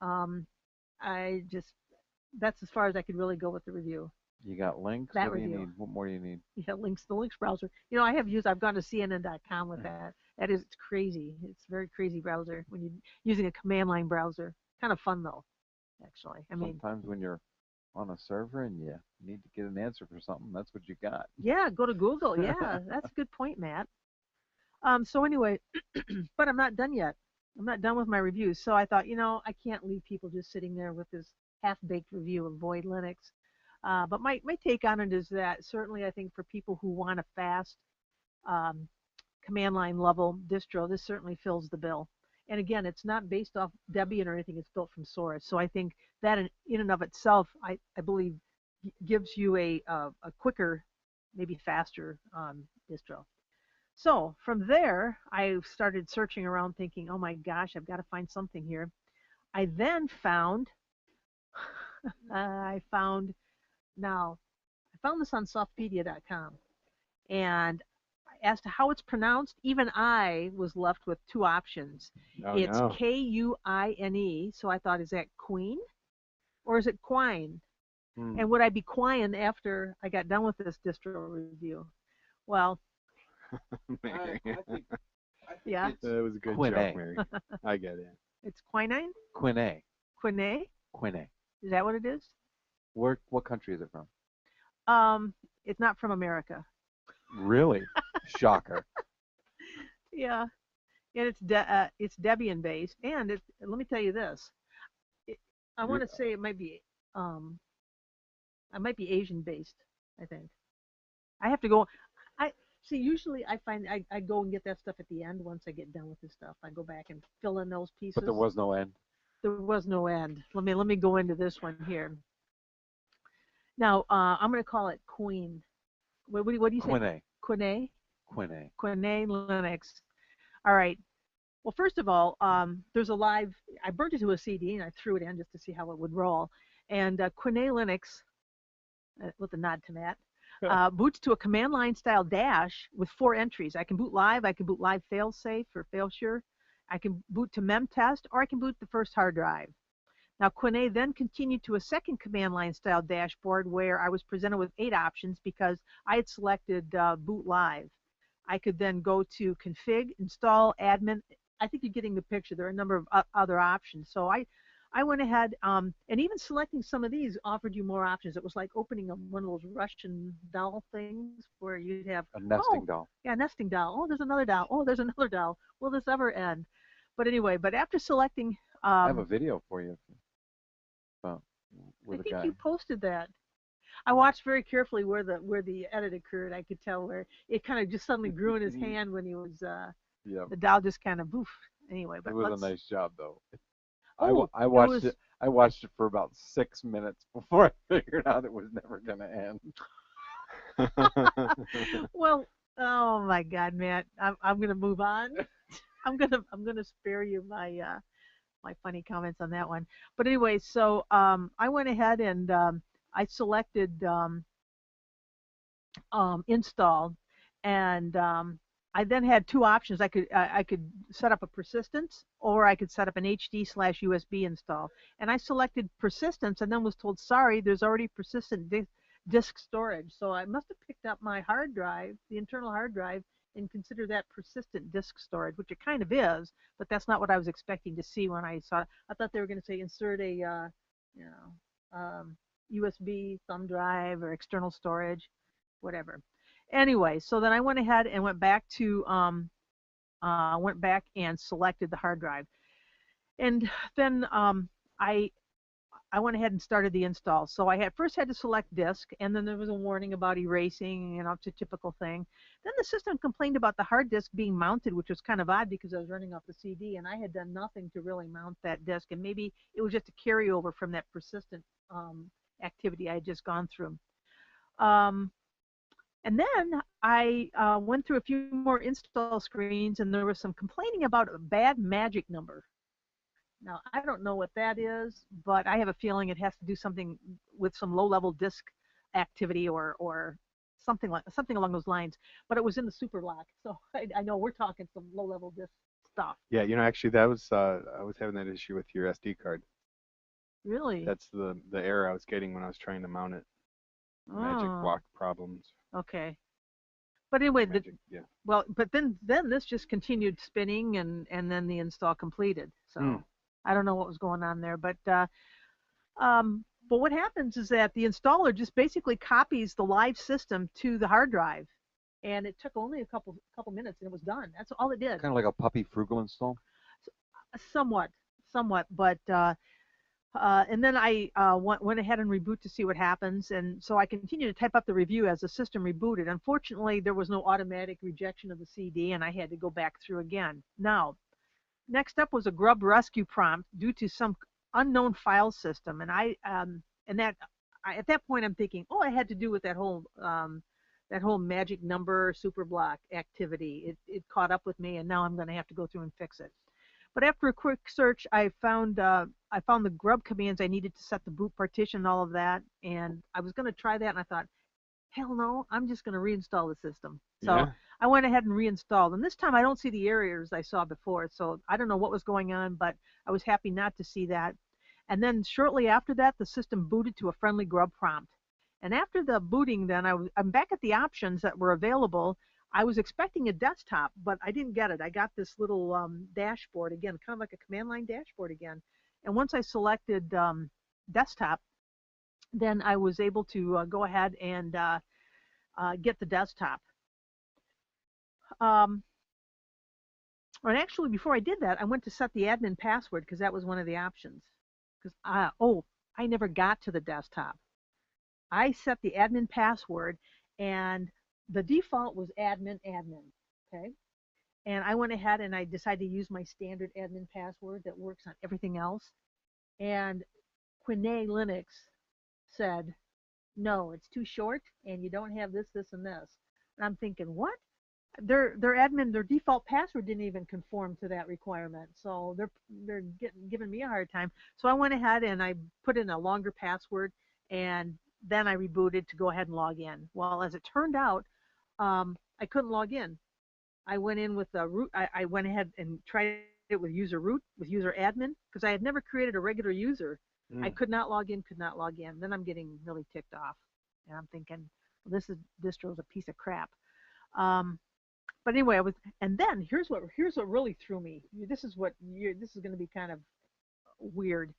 that's as far as I could really go with the review. You got links? That what do review. you need? What more do you need? Yeah, links. The links browser. I've gone to CNN.com with that. It's crazy. It's a very crazy browser when you're using a command line browser. Kind of fun though, actually. Sometimes when you're on a server and you need to get an answer for something, that's what you got. Yeah, go to Google. Yeah, that's a good point, Matt. So anyway, but I'm not done yet. I'm not done with my reviews. So I thought, I can't leave people just sitting there with this half-baked review of Void Linux. But my take on it is that certainly I think for people who want a fast command line level distro, this certainly fills the bill. And again, it's not based off Debian or anything. It's built from source. So I think that in and of itself, I believe, gives you a quicker, maybe faster distro. So from there, I started searching around thinking, oh my gosh, I've got to find something here. I then found, I found this on softpedia.com, and as to how it's pronounced, even I was left with two options. It's Kuine, so I thought, is that Queen, or is it Quine? And would I be Quine after I got done with this distro review? Well, I think yeah, that was a good Quine. joke, Mary. I get it. It's quinine. Quine. Quine. Quine. Is that what it is? What country is it from? It's not from America. Really? Shocker. Yeah, and it's Debian based, and let me tell you this. I want to say it might be Asian based. I think I have to go. Usually I find I go and get that stuff at the end once I get done with this stuff. I go back and fill in those pieces. But there was no end. There was no end. Let me go into this one here. Now, I'm going to call it Queen. What do you say? Quine. Quine. Quine Linux. All right. Well, first of all, there's a live. I burnt it to a CD and I threw it in just to see how it would roll. And Quine Linux, with a nod to Matt, boots to a command line style dash with 4 entries. I can boot live. I can boot live failsafe or failsure. I can boot to memtest, or I can boot the first hard drive. Now, Quine then continued to a second command line style dashboard where I was presented with 8 options because I had selected boot live. I could then go to config, install, admin. I think you're getting the picture. There are a number of other options. So I went ahead, and even selecting some of these offered you more options. It was like opening one of those Russian doll things where you'd have a nesting doll. Yeah, nesting doll. Oh, there's another doll. Oh, there's another doll. Will this ever end? But anyway, after selecting, I have a video for you. I think you posted that. I watched very carefully where the edit occurred. I could tell where it kind of just suddenly grew in his hand when he was the doll just kind of boof. Anyway, but it was a nice job though. Oh, I watched it. I watched it for about 6 minutes before I figured out it was never going to end. Well, oh my God, Matt, I'm gonna move on. I'm gonna spare you my funny comments on that one. But anyway, so I went ahead and I selected install, and I then had two options. I could set up a persistence, or I could set up an HD/USB install. And I selected persistence, and then was told, sorry, there's already persistent disk storage. So I must have picked up my hard drive, the internal hard drive, and consider that persistent disk storage, which it kind of is, but that's not what I was expecting to see when I saw it. I thought they were going to say insert a you know USB thumb drive or external storage, whatever. Anyway, so then I went ahead and went back and selected the hard drive, and then I went ahead and started the install. So I first had to select disk, and then there was a warning about erasing, it's a typical thing. Then the system complained about the hard disk being mounted, which was kind of odd because I was running off the CD, and I had done nothing to really mount that disk, and maybe it was just a carryover from that persistent activity I had just gone through. And then I went through a few more install screens, and there was some complaining about a bad magic number. Now, I don't know what that is, but I have a feeling it has to do something with some low-level disk activity or something along those lines. But it was in the super block, so I know we're talking some low-level disk stuff. Yeah, actually, that was I was having that issue with your SD card. Really? That's the error I was getting when I was trying to mount it. Magic block problems. Okay. But anyway, yeah. Well, but then this just continued spinning, and then the install completed. So I don't know what was going on there, but what happens is that the installer just basically copies the live system to the hard drive, and it took only a couple minutes, and it was done. That's all it did. Kind of like a puppy frugal install. Somewhat, but. And then I went ahead and reboot to see what happens, and so I continued to type up the review as the system rebooted. Unfortunately, there was no automatic rejection of the CD, and I had to go back through again. Now, next up was a grub rescue prompt due to some unknown file system, and at that point I'm thinking, oh, I had to do with that whole magic number super block activity. It caught up with me, and now I'm going to have to go through and fix it. But after a quick search, I found the grub commands I needed to set the boot partition and all of that, and I was going to try that, and I thought, hell no, I'm just going to reinstall the system. So I went ahead and reinstalled, and this time I don't see the errors I saw before, so I don't know what was going on, but I was happy not to see that. And then shortly after that, the system booted to a friendly grub prompt. And after the booting, then I'm back at the options that were available. I was expecting a desktop, but I didn't get it. I got this little dashboard again, kind of like a command line dashboard again. And once I selected desktop, then I was able to go ahead and get the desktop. And actually, before I did that, I went to set the admin password because that was one of the options. Because I never got to the desktop. I set the admin password, and the default was admin, okay? And I went ahead and I decided to use my standard admin password that works on everything else. And Quinay Linux said, no, it's too short, and you don't have this, and this. And I'm thinking, what? Their default password didn't even conform to that requirement. So they're giving me a hard time. So I went ahead and I put in a longer password, and then I rebooted to go ahead and log in. Well, as it turned out, I couldn't log in. I went in with the root. I went ahead and tried it with user root, with user admin, because I had never created a regular user. I could not log in. Then I'm getting really ticked off, and I'm thinking, well, this distro's a piece of crap. But anyway, and then here's what really threw me. This is going to be kind of weird.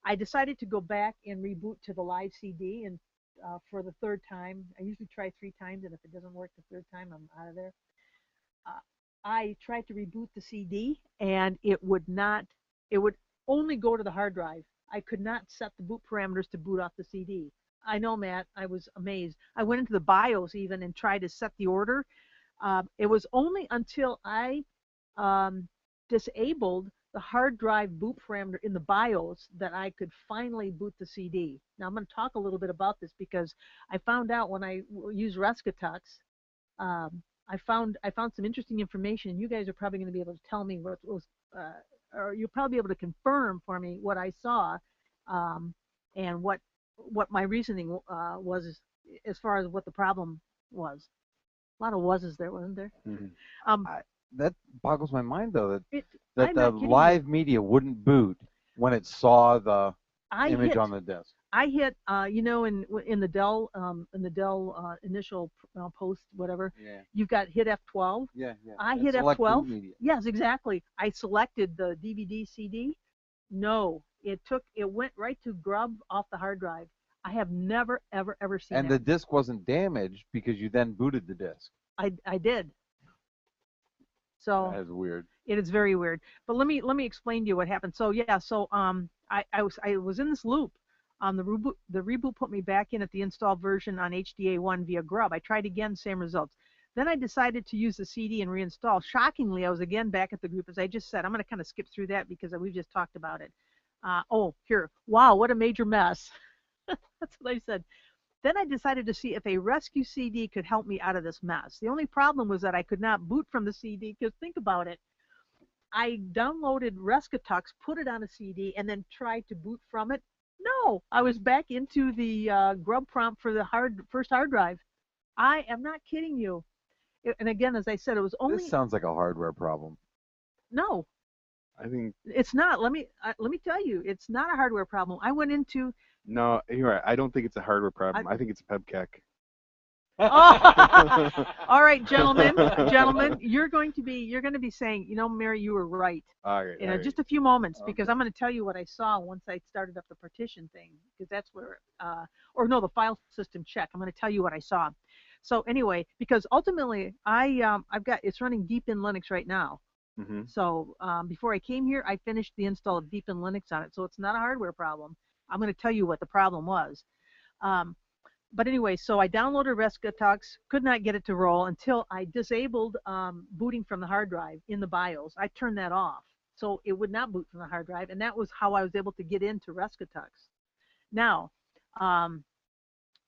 I decided to go back and reboot to the live CD, and for the third time. I usually try 3 times, and if it doesn't work the third time, I'm out of there. I tried to reboot the CD, and it would only go to the hard drive. I could not set the boot parameters to boot off the CD. I know, Matt, I was amazed. I went into the BIOS even and tried to set the order. It was only until I disabled the hard drive boot parameter in the BIOS that I could finally boot the CD. Now I'm going to talk a little bit about this because I found out when I used Rescatux, I found some interesting information, and you guys are probably going to be able to tell me what was, or you'll probably be able to confirm for me what I saw, and what my reasoning was as far as what the problem was. A lot of was's there, wasn't there? Mm-hmm. That boggles my mind, though, that I'm the not kidding live you. media wouldn't boot when it saw the image on the disk. I hit, you know, in the Dell initial post, whatever. Yeah. You've got hit F12. Yeah. I hit F12. Yes, exactly. I selected the DVD CD. No, it went right to grub off the hard drive. I have never ever seen And that. the disk wasn't damaged because you then booted the disk. I did. So that is weird. It is very weird. But let me explain to you what happened. So yeah, so I was in this loop. The reboot put me back in at the installed version on HDA1 via grub. I tried again, same results. Then I decided to use the CD and reinstall. Shockingly, I was again back at the group, as I just said. I'm going to kind of skip through that because we've just talked about it. Oh, here. Wow, what a major mess. That's what I said. Then I decided to see if a rescue CD could help me out of this mess. The only problem was that I could not boot from the CD, because think about it. I downloaded Rescatux, put it on a CD, and then tried to boot from it. No, I was back into the grub prompt for the first hard drive. I am not kidding you. And again, as I said, it was only... This sounds like a hardware problem. No. I think... It's not. Let me tell you, it's not a hardware problem. I went into... No, you're right. I don't think it's a hardware problem. I think it's a PEBCAC. Oh! All right, gentlemen, you're going to be saying, you know, Mary, you were right. All right. In just a few moments, because I'm going to tell you what I saw once I started up the partition thing, because that's where, or no, the file system check. I'm going to tell you what I saw. So anyway, because ultimately it's running Deep in Linux right now. Mm-hmm. So before I came here, I finished the install of Deep in Linux on it. So it's not a hardware problem. I'm going to tell you what the problem was. But anyway, so I downloaded Rescatux, could not get it to roll until I disabled booting from the hard drive in the BIOS. I turned that off, so it would not boot from the hard drive, and that was how I was able to get into Rescatux. Now, I'm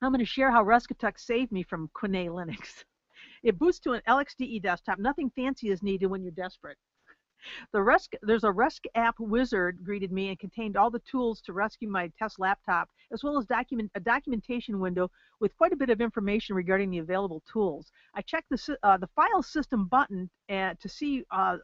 going to share how Rescatux saved me from Quine Linux. It boots to an LXDE desktop. Nothing fancy is needed when you're desperate. There's a Resc app wizard greeted me and contained all the tools to rescue my test laptop, as well as a documentation window with quite a bit of information regarding the available tools. I checked the file system button to see. I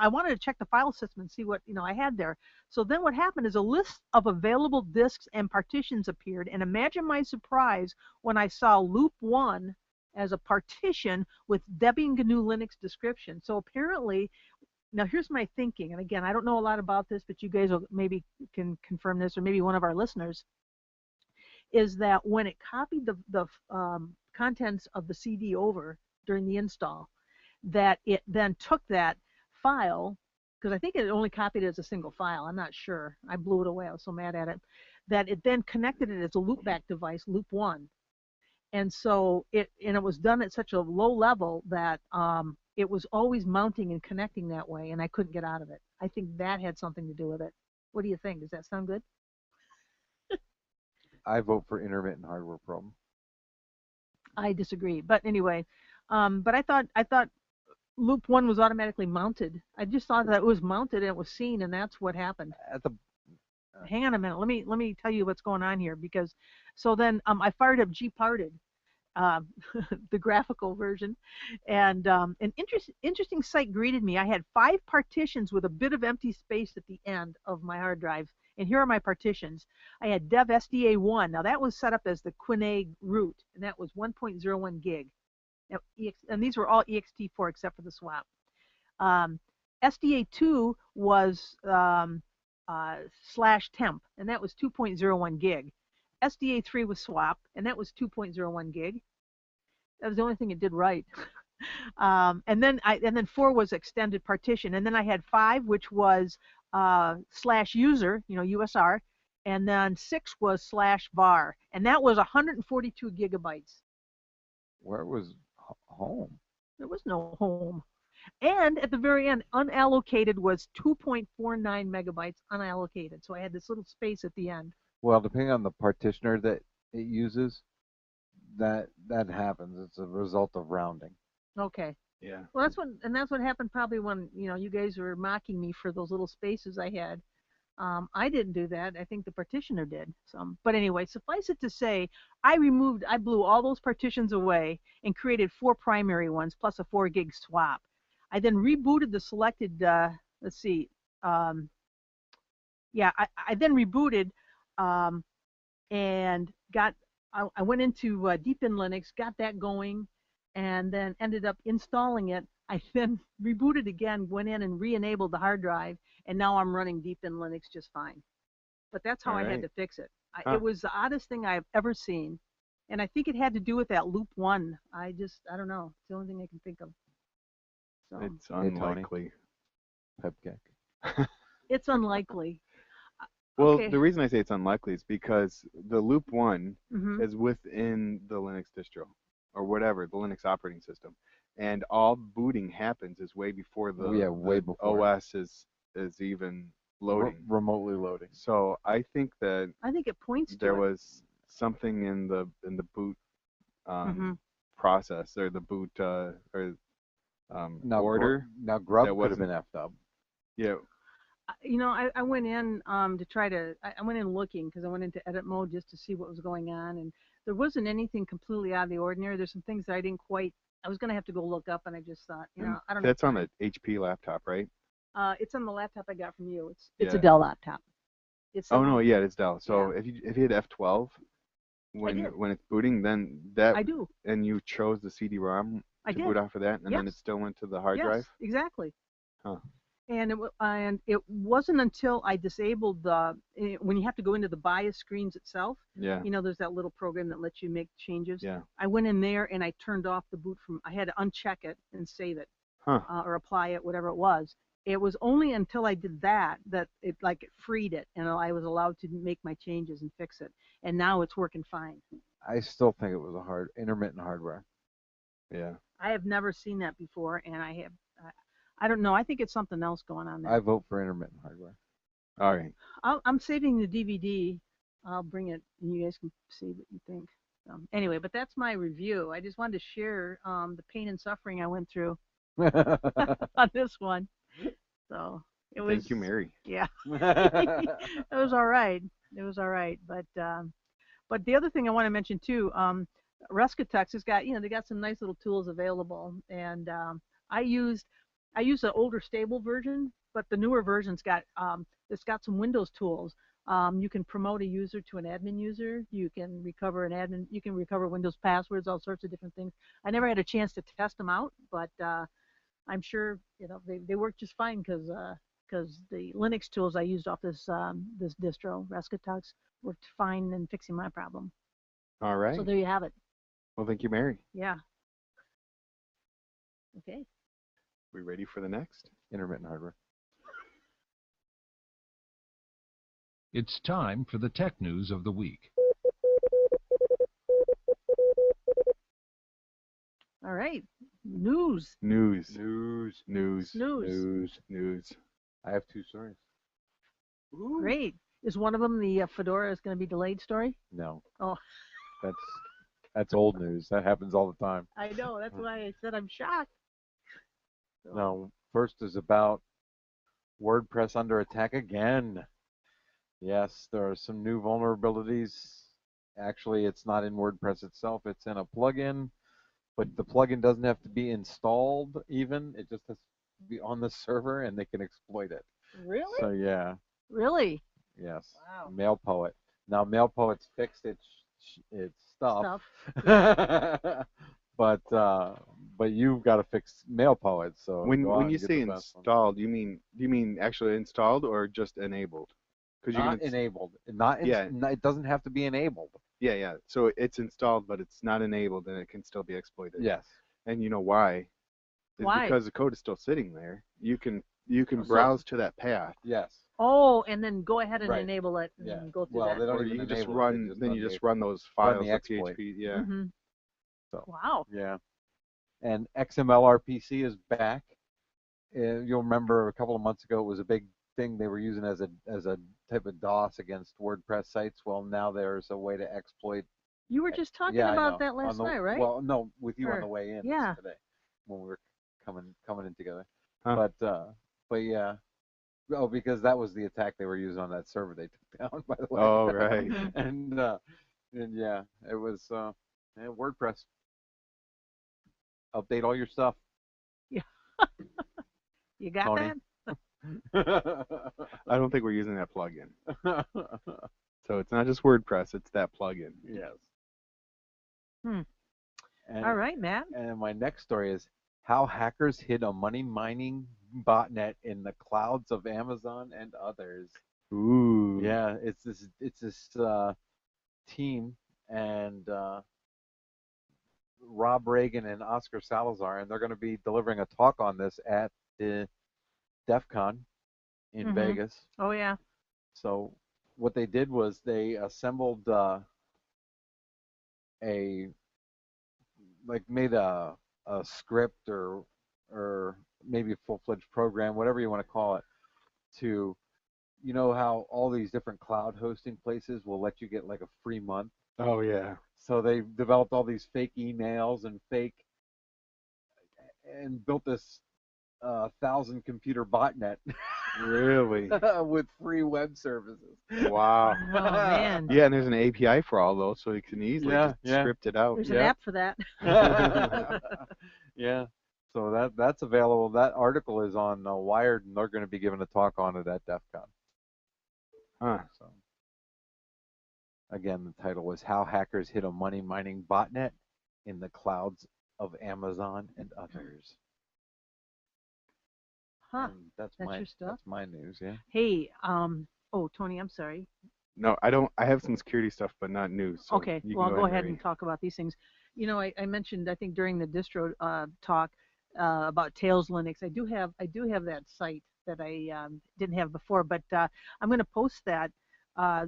wanted to check the file system and see what I had there. So then what happened is a list of available disks and partitions appeared, and imagine my surprise when I saw Loop 1 as a partition with Debian GNU Linux description. So apparently. Now, here's my thinking, and again, I don't know a lot about this, but you guys will maybe can confirm this, or maybe one of our listeners, is that when it copied the contents of the CD over during the install, that it then took that file, because I think it only copied it as a single file. I'm not sure. I blew it away. I was so mad at it. That it then connected it as a loopback device, Loop 1. And so it was done at such a low level that it was always mounting and connecting that way, and I couldn't get out of it. I think that had something to do with it. What do you think? Does that sound good? I vote for intermittent hardware problem. I disagree, but anyway, but I thought Loop 1 was automatically mounted. I just thought that it was mounted and it was seen, and that's what happened. Hang on a minute. Let me tell you what's going on here, because so then I fired up gparted. The graphical version, and an interesting sight greeted me. I had 5 partitions with a bit of empty space at the end of my hard drive, and here are my partitions. I had dev SDA1. Now that was set up as the Quine root, and that was 1.01 gig. Now, and these were all ext4 except for the swap. SDA2 was /temp, and that was 2.01 gig. SDA3 was swap, and that was 2.01 gig. That was the only thing it did right. And then 4 was extended partition, and then I had 5, which was /user, USR, and then 6 was /var, and that was 142 gigabytes. Where was home? There was no home. And at the very end, unallocated was 2.49 megabytes unallocated. So I had this little space at the end. Well, depending on the partitioner that it uses, that happens. It's a result of rounding. Okay. Yeah. Well, that's what happened probably when you guys were mocking me for those little spaces I had. I didn't do that. I think the partitioner did. But anyway, suffice it to say, I blew all those partitions away and created 4 primary ones plus a 4 gig swap. I then rebooted the selected. Let's see. Yeah, I then rebooted, and I went into Deep in Linux, got that going, and then ended up installing it. I then rebooted again, went in and re-enabled the hard drive, and now I'm running Deep in Linux just fine. But that's how I had to fix it. It was the oddest thing I've ever seen, and I think it had to do with that loop 1. I don't know. It's the only thing I can think of. So. It's unlikely. Pepcake. It's unlikely. Well, Okay. the reason I say it's unlikely is because the loop 1 is within the Linux distro or whatever, the Linux operating system. And all booting happens is way before way before OS is even loading. Remotely loading. So I think it points to there was something in the boot process or the boot order. Now Grub could have been effed up. Yeah. I went in to try to. I went in looking because I went into edit mode just to see what was going on, and there wasn't anything completely out of the ordinary. There's some things that I didn't quite. I was gonna have to go look up, and I just thought, I don't know. That's on the HP laptop, right? It's on the laptop I got from you. It's a Dell laptop. No, yeah, it's Dell. So if you hit F12 when it's booting, then that I do. And you chose the CD-ROM to boot off of that, and then it still went to the hard drive. Exactly. Huh. And it wasn't until I disabled when you have to go into the BIOS screens itself. Yeah. There's that little program that lets you make changes. Yeah. I went in there and I turned off the boot from. I had to uncheck it and save it, or apply it, whatever it was. It was only until I did that it freed it, and I was allowed to make my changes and fix it. And now it's working fine. I still think it was intermittent hardware. Yeah. I have never seen that before, and I don't know. I think it's something else going on there. I vote for intermittent hardware. All right. I'm saving the DVD. I'll bring it, and you guys can see what you think. Anyway, but that's my review. I just wanted to share the pain and suffering I went through on this one. So it was. Thank you, Mary. Yeah. It was all right. It was all right. But the other thing I want to mention too, Rescatux has got they got some nice little tools available, and I used the older stable version, but the newer version's got it's got some Windows tools. You can promote a user to an admin user. You can recover You can recover Windows passwords, all sorts of different things. I never had a chance to test them out, but I'm sure they work just fine because the Linux tools I used off this distro, Rescatux, worked fine in fixing my problem. All right. So there you have it. Well, thank you, Mary. Yeah. Okay. We ready for the next? Intermittent hardware. It's time for the tech news of the week. All right. News. I have 2 stories. Ooh. Great. Is one of them the Fedora is going to be delayed story? No. Oh. That's old news. That happens all the time. I know. That's why I said I'm shocked. So. No. First is about WordPress under attack again. Yes, there are some new vulnerabilities. Actually, it's not in WordPress itself. It's in a plugin, but the plugin doesn't have to be installed even. It just has to be on the server, and they can exploit it. Really? So, yeah. Really? Yes. Wow. MailPoet. Now, MailPoet's fixed its stuff. But you've got to fix MailPoet. So when you say installed, do you mean actually installed or just enabled? Not enabled. It doesn't have to be enabled. Yeah. So it's installed, but it's not enabled, and it can still be exploited. Yes. And you know why? Why? Because the code is still sitting there. You can browse to that path. Yes. Oh, and then go ahead and enable it and go through that. They don't or even you just enable run. it. Then you just run those files the exploit. PHP. Yeah. Mm-hmm. So, wow. Yeah. And XMLR PC is back. you'll remember a couple of months ago it was a big thing they were using as a type of DOS against WordPress sites. Well, now there's a way to exploit. You were just talking Yeah, I about know. that last night, right? Well, no, with you on the way in yeah. today when we were coming in together. Huh. But yeah. Oh, because that was the attack they were using on that server they took down, by the way. Oh, right. and yeah, it was WordPress. Update all your stuff. Yeah. You got Tony. that? I don't think we're using that plugin. So it's not just WordPress, it's that plugin. Yes. All right, Matt. And my next story is how hackers hid a money mining botnet in the clouds of Amazon and others. Ooh. Yeah, it's this team and Rob Reagan and Oscar Salazar, and they're going to be delivering a talk on this at the DEF CON in Vegas. Oh, yeah. So what they did was they assembled made a script or maybe a full-fledged program, whatever you want to call it, to, you know how all these different cloud hosting places will let you get like a free month? Oh, yeah. So they developed all these fake emails and built this 1,000 computer botnet. Really? With free web services. Wow. Oh, man. Yeah, and there's an API for all those, so you can easily script it out. There's an app for that. Yeah. So that's available. That article is on Wired, and they're going to be giving a talk on it at DEF CON. Huh. So, again, the title was How Hackers Hid a Money Mining Botnet in the Clouds of Amazon and Others. Huh. And that's your stuff? That's my news, yeah. Hey, Tony, I'm sorry. No, I don't. I have some security stuff, but not news. So okay, well, go ahead and talk about these things. You know, I mentioned, I think during the distro talk about Tails Linux. I do have that site that I didn't have before, but I'm going to post that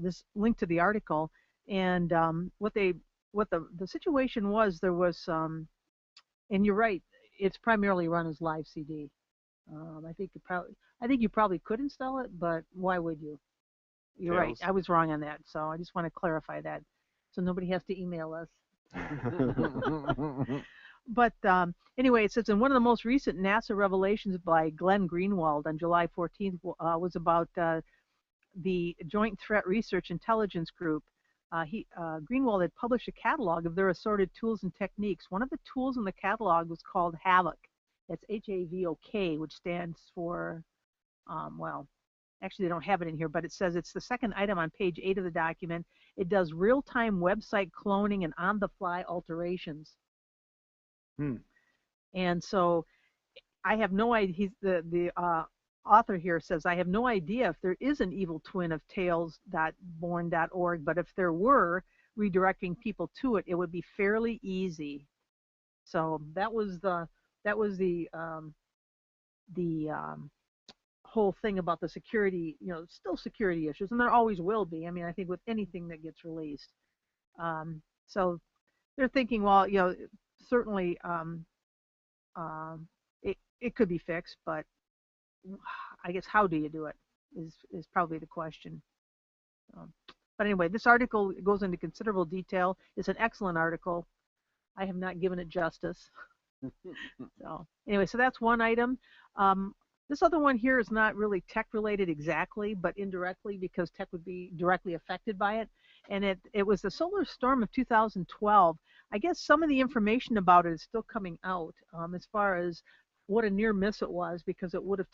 this link to the article. And what the situation was, there was and you're right, it's primarily run as live CD. I think you probably could install it, but why would you? You're right. I was wrong on that, so I just want to clarify that, so nobody has to email us. But anyway, it says in one of the most recent NASA revelations by Glenn Greenwald on July 14th was about the Joint Threat Research Intelligence Group. Greenwald had published a catalog of their assorted tools and techniques. One of the tools in the catalog was called HAVOK. It's HAVOK, which stands for, well, actually they don't have it in here, but it says it's the second item on page 8 of the document. It does real-time website cloning and on-the-fly alterations. And so I have no idea, the author here says, I have no idea if there is an evil twin of tails.born.org, but if there were, redirecting people to it, it would be fairly easy. So that was the whole thing about the security, still security issues, and there always will be. I mean, I think with anything that gets released. So they're thinking, well, certainly it could be fixed, but I guess how do you do it is probably the question. But anyway, this article goes into considerable detail. It's an excellent article. I have not given it justice. So anyway, so that's one item. This other one here is not really tech related exactly, but indirectly, because tech would be directly affected by it. And it was the solar storm of 2012. I guess some of the information about it is still coming out as far as what a near miss it was, because it would have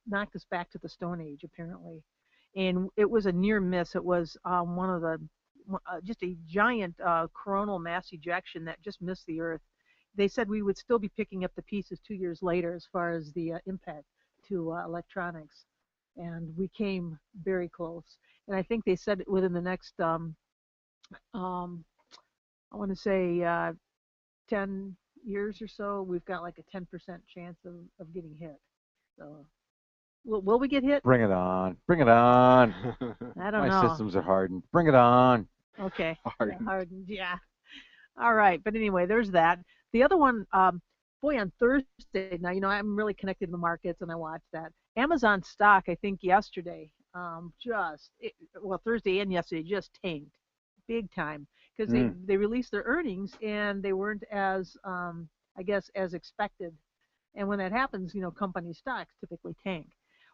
knocked us back to the Stone Age, apparently. And it was a near miss. It was one of the, just a giant coronal mass ejection that just missed the Earth. They said we would still be picking up the pieces 2 years later as far as the impact to electronics. And we came very close. And I think they said within the next, I want to say 10 years or so, we've got like a 10% chance of getting hit. So will we get hit? Bring it on. Bring it on. I don't know. My systems are hardened. Bring it on. Okay. Hardened, yeah. All right. But anyway, there's that. The other one, boy, on Thursday, now, I'm really connected to the markets and I watch that. Amazon stock, I think yesterday, Thursday and yesterday just tanked big time because they released their earnings and they weren't as, I guess, as expected. And when that happens, company stocks typically tank.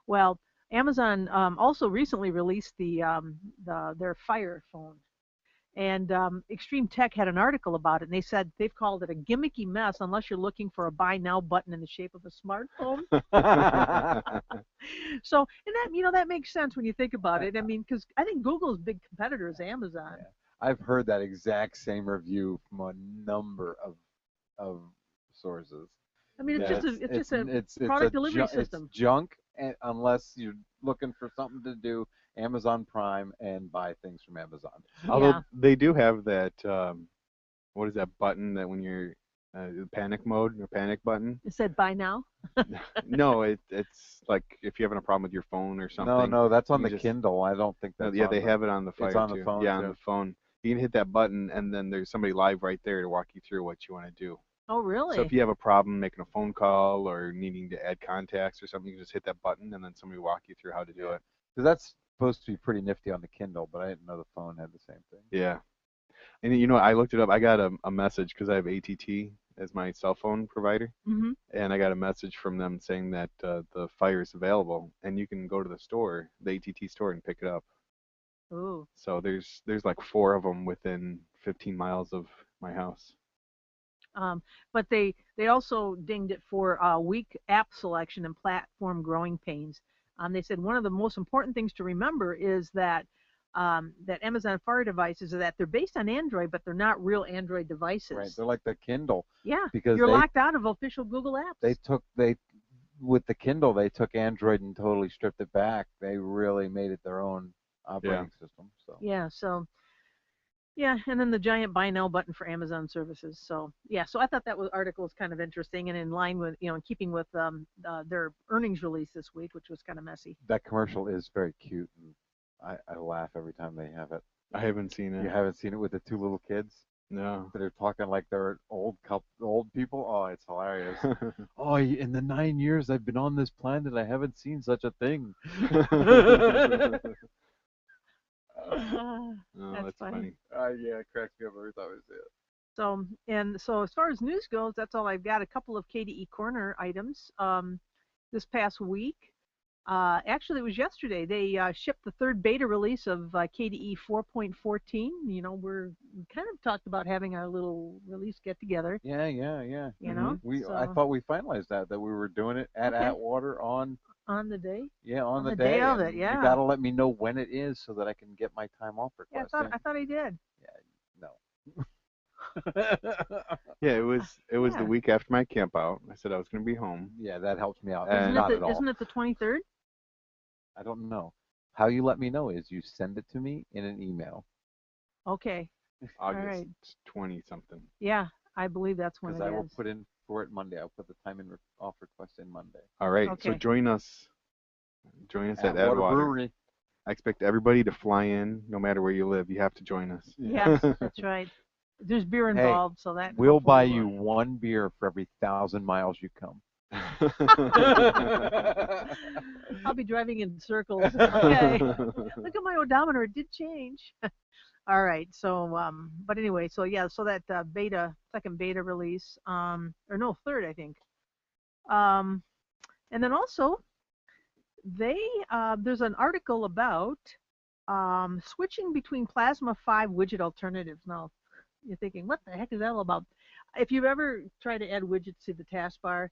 Well, Amazon also recently released their Fire phone. And Extreme Tech had an article about it, and they said they've called it a gimmicky mess unless you're looking for a buy now button in the shape of a smartphone. So, and that makes sense when you think about it. I mean, because I think Google's big competitor is Amazon. Yeah. I've heard that exact same review from a number of sources. I mean, it's just a product delivery system. It's junk, unless you're looking for something to do. Amazon Prime and buy things from Amazon. Although they do have that, what is that button that when you're panic mode, your panic button? It said buy now? No, it's like if you're having a problem with your phone or something. No, that's on the Kindle. I don't think that's they have it on the Fire it's on too. the phone. Yeah, on the phone. You can hit that button and then there's somebody live right there to walk you through what you want to do. Oh, really? So if you have a problem making a phone call or needing to add contacts or something, you can just hit that button and then somebody will walk you through how to do it. Because that's supposed to be pretty nifty on the Kindle, but I didn't know the phone had the same thing. Yeah. And I looked it up. I got a message because I have ATT as my cell phone provider. Mm-hmm. And I got a message from them saying that the Fire is available and you can go to the store, the ATT store, and pick it up. Ooh. So there's like 4 of them within 15 miles of my house. But they also dinged it for weak app selection and platform growing pains. They said one of the most important things to remember is that that Amazon Fire devices are that they're based on Android, but they're not real Android devices. Right, they're like the Kindle. Yeah, because you're locked out of official Google apps. With the Kindle, they took Android and totally stripped it back. They really made it their own operating system. So yeah, and then the giant buy now button for Amazon services. So I thought that article was kind of interesting and in line with, in keeping with their earnings release this week, which was kind of messy. That commercial is very cute, and I laugh every time they have it. I haven't seen it. You haven't seen it with the 2 little kids? No. They're talking like they're old people. Oh, it's hilarious. Oh, in the 9 years I've been on this planet, I haven't seen such a thing. That's funny. Yeah, it cracks me up every time I see it. So as far as news goes, that's all I've got. A couple of KDE Corner items. This past week, actually it was yesterday, they shipped the 3rd beta release of KDE 4.14. We kind of talked about having our little release get together. Yeah. I thought we finalized that we were doing it at Atwater on the day. Yeah, on the day of it. Yeah. You got to let me know when it is so that I can get my time off request. Yeah, I thought I did. Yeah, no. Yeah, it was the week after my camp out. I said I was going to be home. Yeah, that helps me out. Isn't it the 23rd? I don't know. How you let me know is you send it to me in an email. Okay. August 20 something. Yeah, I believe that's when it is. Because I will put in for it Monday. I'll put the time in off request in Monday. All right. Okay. So join us at Atwater Brewery. I expect everybody to fly in, no matter where you live. You have to join us. Yes, that's right. There's beer involved, so that we'll buy you 1 beer for every 1,000 miles you come. I'll be driving in circles. Okay. Look at my odometer; it did change. All right. So, but anyway, so that second beta release, or no, 3rd, I think. And then also, there's an article about switching between Plasma 5 widget alternatives. Now, you're thinking, what the heck is that all about? If you've ever tried to add widgets to the taskbar,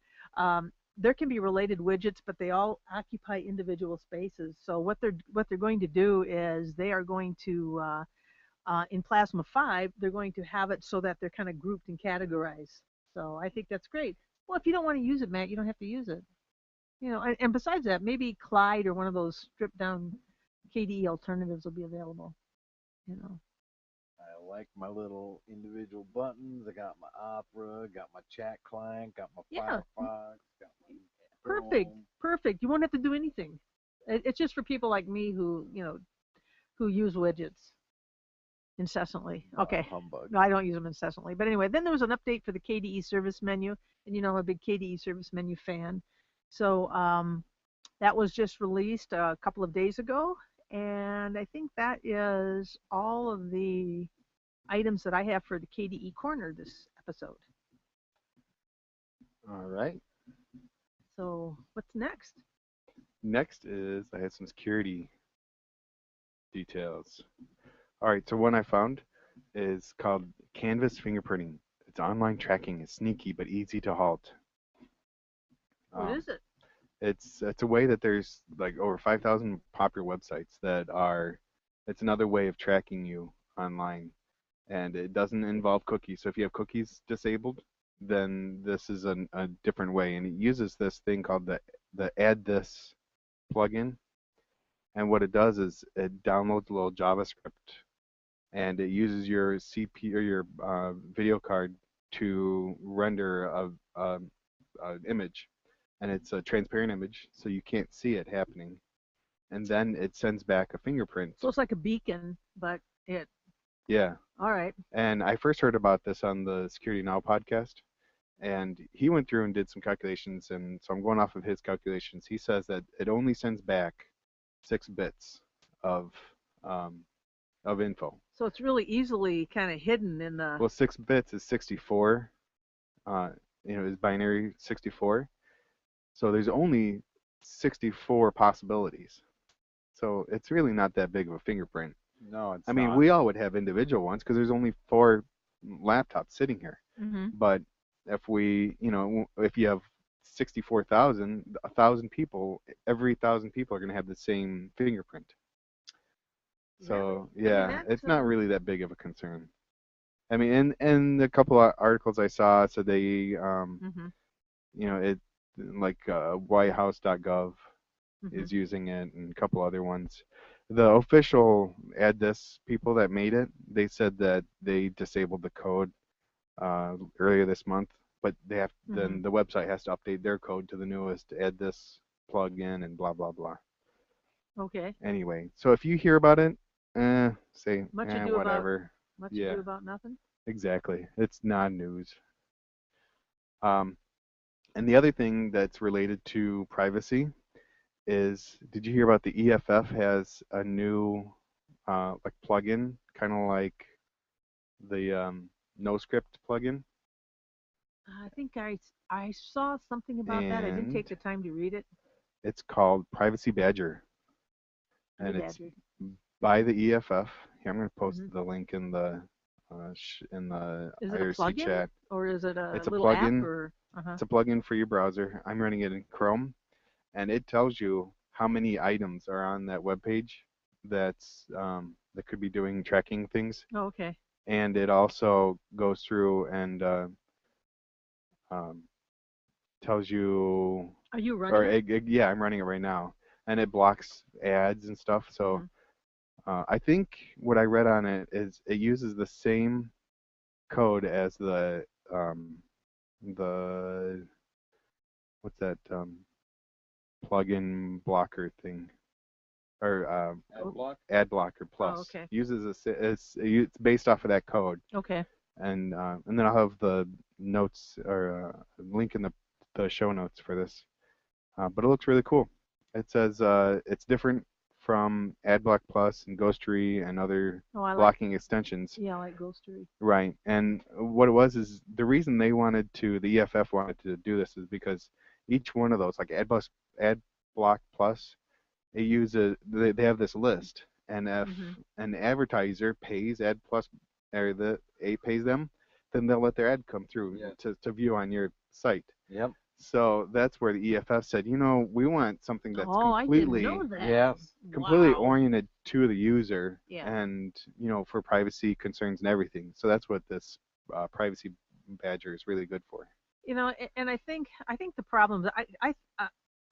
there can be related widgets, but they all occupy individual spaces. So what they're going to do is they are going to in Plasma 5, they're going to have it so that they're kind of grouped and categorized. So I think that's great. Well, if you don't want to use it, Matt, you don't have to use it. And besides that, maybe Clyde or one of those stripped down KDE alternatives will be available. I like my little individual buttons. I got my Opera, got my chat client, got my Firefox, got my Perfect. You won't have to do anything. It's just for people like me who use widgets. Incessantly. Okay. Humbug. No, I don't use them incessantly. But anyway, then there was an update for the KDE service menu, and I'm a big KDE service menu fan. So that was just released a couple of days ago, and I think that is all of the items that I have for the KDE Corner this episode. All right. So what's next? Next is I had some security details. All right, so one I found is called Canvas fingerprinting. It's online tracking. It's sneaky but easy to halt. What is it? It's a way that there's like over 5,000 popular websites that are. It's another way of tracking you online, and it doesn't involve cookies. So if you have cookies disabled, then this is a different way, and it uses this thing called the Add This plugin. And what it does is it downloads a little JavaScript, and it uses your CPU or your video card to render an image, and it's a transparent image, so you can't see it happening. And then it sends back a fingerprint. So it's like a beacon, but it. Yeah. All right. And I first heard about this on the Security Now podcast, and he went through and did some calculations, and so I'm going off of his calculations. He says that it only sends back 6 bits of info. So it's really easily kind of hidden in the. Well, 6 bits is 64. Is binary 64. So there's only 64 possibilities. So it's really not that big of a fingerprint. No, it's I mean, not. we all would have individual ones because there's only 4 laptops sitting here. Mm-hmm. But if if you have 64,000, 1,000 people, every 1,000 people are going to have the same fingerprint. So yeah, it's not really that big of a concern. I mean, and a couple of articles I saw said they, it like WhiteHouse.gov is using it, and a couple other ones. The official Add This people that made it, they said that they disabled the code earlier this month, but they have then the website has to update their code to the newest Add This plugin and blah blah blah. Okay. Anyway, so if you hear about it, say whatever. Much ado about nothing. Exactly. It's non-news. And the other thing that's related to privacy is, did you hear about the EFF has a new like plugin, kind of like the NoScript plugin? I think I saw something about that. I didn't take the time to read it. It's called Privacy Badger, and it's by the EFF. Here, I'm going to post the link in the IRC chat. Or is it it's a little plugin. app? Or, It's a plugin for your browser. I'm running it in Chrome, and it tells you how many items are on that web page that could be doing tracking things. Oh, okay. And it also goes through and tells you. Are you running it? Yeah, I'm running it right now, and it blocks ads and stuff. So I think what I read on it is it uses the same code as the what's that plugin blocker thing, or ad blocker plus. Oh, okay. Uses it's based off of that code. Okay. And then I'll have the notes or link in the show notes for this. But it looks really cool. It says it's different from AdBlock Plus and Ghostery and other blocking extensions. Yeah, I like Ghostery. Right. And what it was is the reason the EFF wanted to do this is because each one of those, like AdBlock Plus, they have this list, and if an advertiser pays pays them, then they'll let their ad come through to view on your site. Yep. So that's where the EFF said, we want something that's completely I didn't know that. completely oriented to the user, and for privacy concerns and everything. So that's what this privacy badger is really good for. And I think the problem is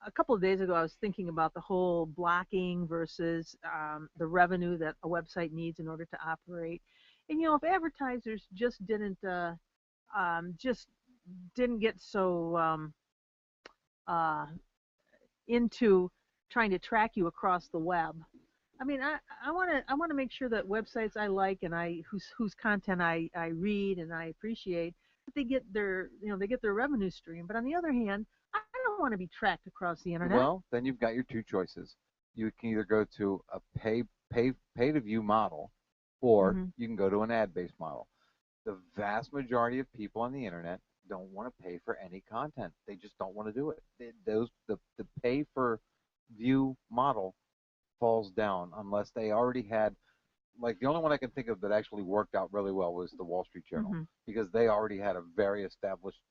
a couple of days ago I was thinking about the whole blocking versus the revenue that a website needs in order to operate. And if advertisers just didn't get so into trying to track you across the web, I mean, I want to make sure that websites I like and whose content I read and I appreciate, that they get their they get their revenue stream. But on the other hand, I don't want to be tracked across the internet. Well, then you've got your two choices. You can either go to a pay to view model, or Hmm. you can go to an ad-based model. The vast majority of people on the internet don't want to pay for any content. They just don't want to do it. The pay for view model falls down unless they already had, like, the only one I can think of that actually worked out really well was the Wall Street Journal, Hmm. because they already had a very established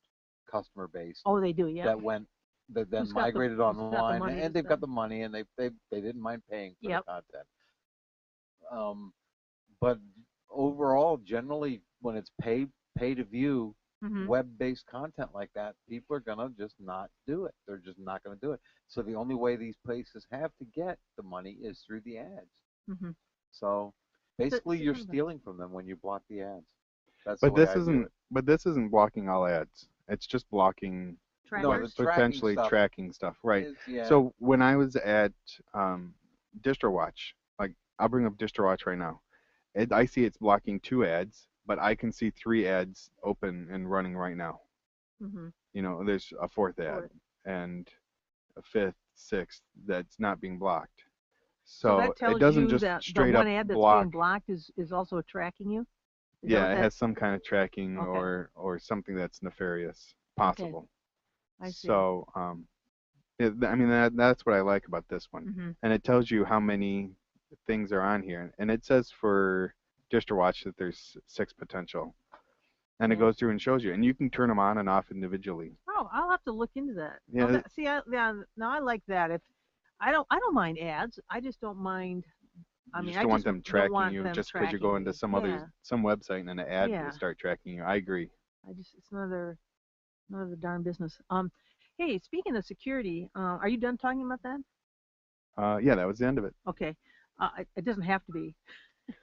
customer base Oh, they do. Yeah. that went that then migrated Who's got the online, money to and they've got spend? the money, and they didn't mind paying for the Yep. content. Um, but overall, generally, when it's pay to view Hmm. web-based content like that, people are gonna just not do it. They're just not gonna do it. So the only way these places have to get the money is through the ads. Hmm. So So, basically, so you're kind of stealing from them when you block the ads. That's the But way this I view isn't it. but this isn't blocking all ads. It's just blocking No, what the trackers. tracking potentially stuff tracking stuff, right? is, yeah. So when I was at um, DistroWatch, like I'll bring up DistroWatch right now. I see it's blocking 2 ads, but I can see 3 ads open and running right now. Hmm. There's a fourth ad Or and a fifth, sixth that's not being blocked. so So that it tells doesn't you just that the straight one up ad that's block. being blocked is also tracking you. Is that Yeah, what it that? has some kind of tracking Okay. or something that's nefarious Okay. possible. I see. So I mean that's what I like about this one, Hmm. and it tells you how many things are on here, and it says for DistroWatch that there's 6 potential, and it Yeah. goes through and shows you, and you can turn them on and off individually. Oh, I'll have to look into that. No, Yeah, see, yeah, no, I like that. If I don't mind ads. I just don't mind. I you mean, just I don't want just them don't tracking want you them just because you tracking go into me. some Yeah, website and an ad will yeah. start tracking you. I agree. It's another darn business. Hey, speaking of security, are you done talking about that? Yeah, that was the end of it. Okay, it doesn't have to be.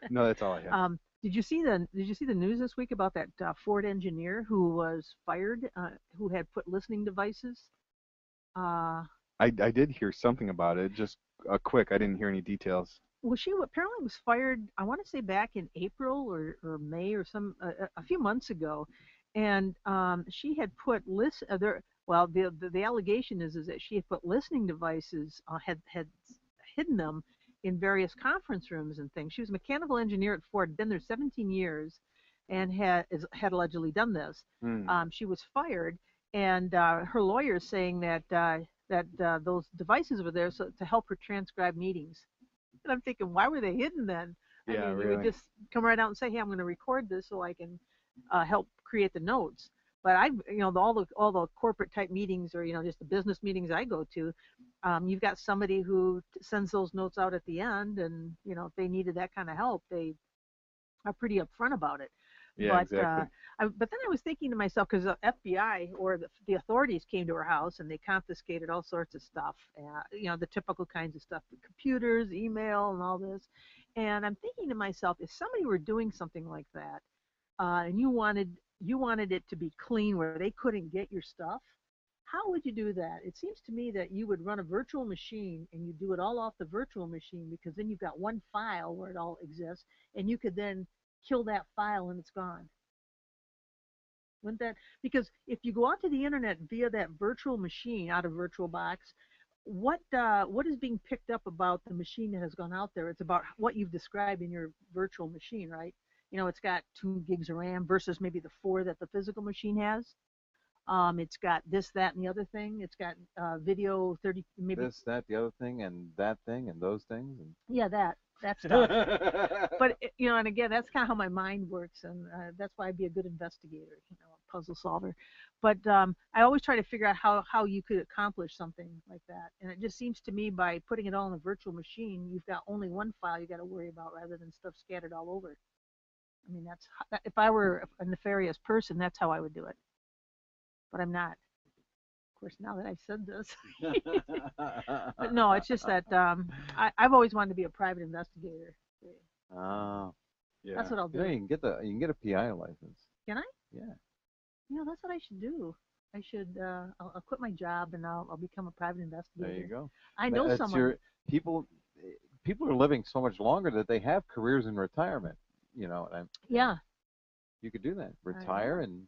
No, that's all I had. Did you see the news this week about that Ford engineer who was fired, who had put listening devices? Uh, I did hear something about it. Just quick. I didn't hear any details. well, apparently was fired. I want to say back in April or May or a few months ago, and she had put there. Well, the allegation is that she had put listening devices, had hidden them in various conference rooms and things. She was a mechanical engineer at Ford, been there 17 years, and had allegedly done this. Hmm. She was fired, and her lawyer is saying that those devices were there to help her transcribe meetings. And I'm thinking, why were they hidden then? I Yeah, mean, you would really. just come right out and say, "Hey, I'm going to record this so I can help create the notes." But all the corporate type meetings, or just the business meetings I go to, you've got somebody who sends those notes out at the end, and if they needed that kind of help, they are pretty upfront about it. Yeah, But exactly. but then I was thinking to myself, because the FBI or the authorities came to her house and they confiscated all sorts of stuff, the typical kinds of stuff, the computers, email, and all this. And I'm thinking to myself, if somebody were doing something like that, and you wanted it to be clean where they couldn't get your stuff, how would you do that? It seems to me that you would run a virtual machine and you do it all off the virtual machine, because then you've got one file where it all exists, and you could then kill that file and it's gone. Wouldn't that? Because if you go onto the internet via that virtual machine out of VirtualBox, what is being picked up about the machine that has gone out there? It's about what you've described in your virtual machine, right? It's got 2 gigs of RAM versus maybe the 4 that the physical machine has. It's got this, that, and the other thing. It's got video 30, maybe. This, that, the other thing, and that thing, and those things, Yeah, that stuff. and But and again, that's kind of how my mind works, and that's why I'd be a good investigator, a puzzle solver. But I always try to figure out how you could accomplish something like that, and it just seems to me by putting it all in a virtual machine, you've got only one file you got to worry about rather than stuff scattered all over. I mean, if I were a nefarious person, that's how I would do it. But I'm not. Of course, now that I've said this. But no, it's just that I've always wanted to be a private investigator. oh, That's Yeah. what I'll you know, do. you can get a PI license. Can I? Yeah, That's what I should do. I should. I'll quit my job and I'll become a private there you investigator. go. I know That's someone. your people. people are living so much longer that they have careers in retirement. You know, Yeah. You could do that. Retire and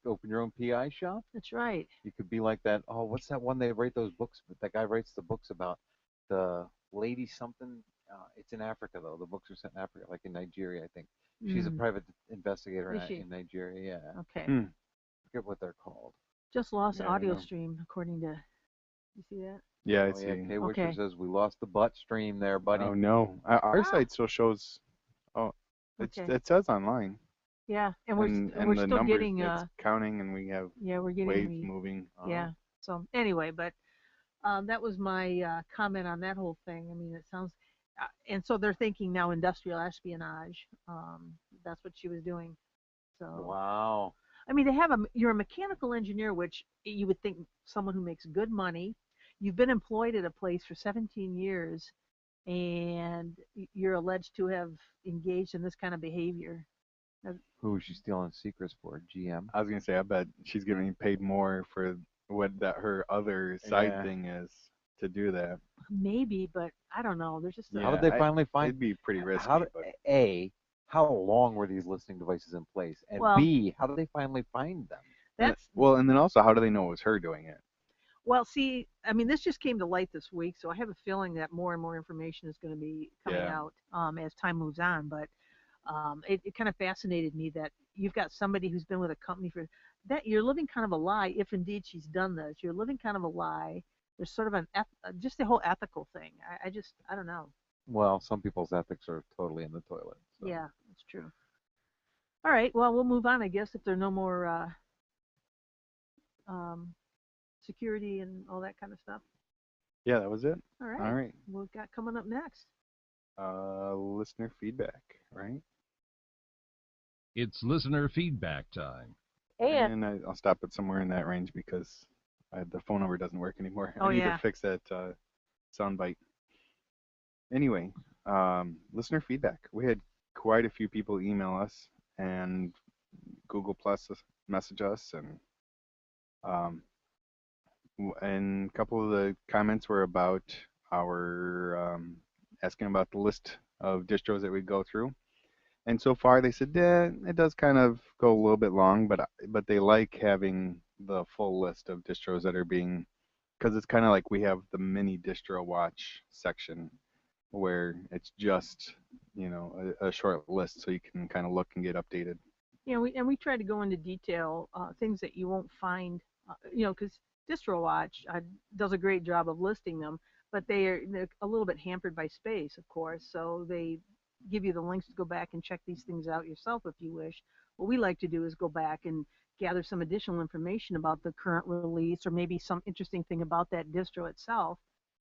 open your own PI shop. That's right. You could be like that. Oh, what's that one they write those books? That guy writes the books about the lady something. It's in Africa though. The books are set in Africa, like in Nigeria, I think. She's a private investigator in Nigeria. Yeah. Okay. I forget what they're called. Just lost audio stream, according to. You see that? Yeah, I see. K-Wisher says we lost the butt stream there, buddy. Oh no, our site still shows. Oh, it says online. Yeah, and we're the still numbers, getting. It's counting, and we have we're getting waves moving. Yeah. So anyway, but that was my comment on that whole thing. I mean, it sounds. And so they're thinking now industrial espionage. That's what she was doing. So. Wow. I mean, you're a mechanical engineer, which you would think someone who makes good money. You've been employed at a place for 17 years, and you're alleged to have engaged in this kind of behavior. Who is she stealing secrets for? GM? I was gonna say, I bet she's getting paid more for what her other side thing is to do that. Maybe, but I don't know. There's just how did they finally find? It'd be pretty risky. How long were these listening devices in place? And B, how did they finally find them? And then also, how do they know it was her doing it? Well, see, I mean, this just came to light this week, so I have a feeling that more and more information is going to be coming out as time moves on. But it kind of fascinated me that you've got somebody who's been with a company for that. You're living kind of a lie, if indeed she's done this. You're living kind of a lie. There's sort of just the whole ethical thing. I don't know. Well, some people's ethics are totally in the toilet. So. Yeah, that's true. All right, well, we'll move on, I guess, if there are no more security and all that kind of stuff. Yeah, that was it. All right. All right. We've got coming up next. Listener feedback, right? It's listener feedback time. And I'll stop it somewhere in that range because the phone number doesn't work anymore. I need to fix that soundbite. Anyway, listener feedback. We had quite a few people email us and Google Plus message us, and a couple of the comments were about our asking about the list of distros that we go through. And so far they said it does kind of go a little bit long, but they like having the full list of distros that are being, because it's kind of like we have the mini distro watch section where it's just a short list so you can kind of look and get updated. Yeah, we try to go into detail things that you won't find, because DistroWatch does a great job of listing them, but they're a little bit hampered by space, of course, so they give you the links to go back and check these things out yourself if you wish. What we like to do is go back and gather some additional information about the current release or maybe some interesting thing about that distro itself,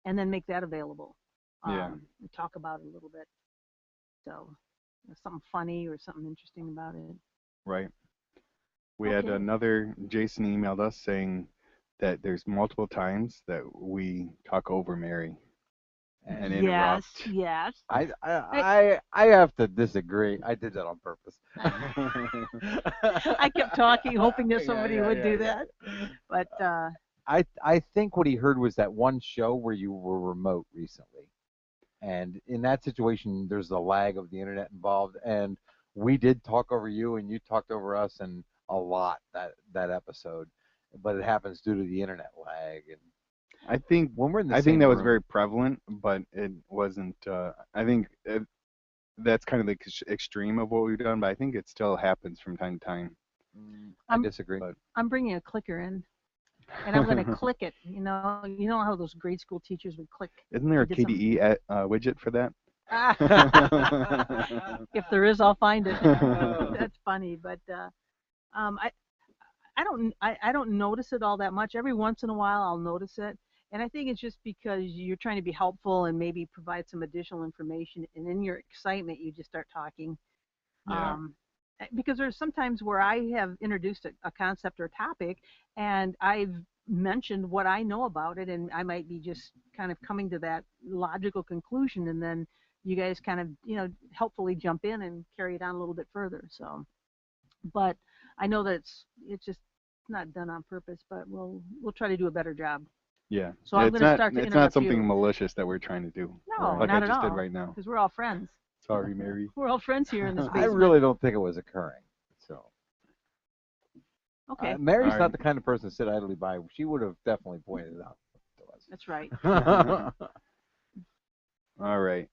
and then make that available. And talk about it a little bit. So something funny or something interesting about it. Right. We had another, Jason emailed us saying that there's multiple times that we talk over Mary and interrupt. Yes. I have to disagree. I did that on purpose. I kept talking, hoping that somebody would do that. But I think what he heard was that one show where you were remote recently. And in that situation, there's a lag of the internet involved. And we did talk over you, and you talked over us, and a lot that episode. But it happens due to the internet lag. And I think when we're in the I same think that was room, very prevalent, but it wasn't. I think that's kind of the extreme of what we've done, but I think it still happens from time to time. I disagree. But I'm bringing a clicker in. And I'm going to click it. You know how those grade school teachers would click. Isn't there a KDE widget for that? If there is, I'll find it. That's funny, but I don't notice it all that much. Every once in a while, I'll notice it, and I think it's just because you're trying to be helpful and maybe provide some additional information, and in your excitement, you just start talking. Yeah. Because there's sometimes where I have introduced a concept or a topic, and I've mentioned what I know about it, and I might be just kind of coming to that logical conclusion, and then you guys kind of, helpfully jump in and carry it on a little bit further. So, but I know that it's just not done on purpose, but we'll try to do a better job. Yeah. So I'm going to start to It's interrupt not something you. malicious that we're trying to do. No, Like not I at just all. did right now. Because we're all friends. Sorry, Mary. We're all friends here in this I basement. really don't think it was occurring. So. Okay. Mary's All not right. the kind of person to sit idly by. She would have definitely pointed it out to us. That's right. All right.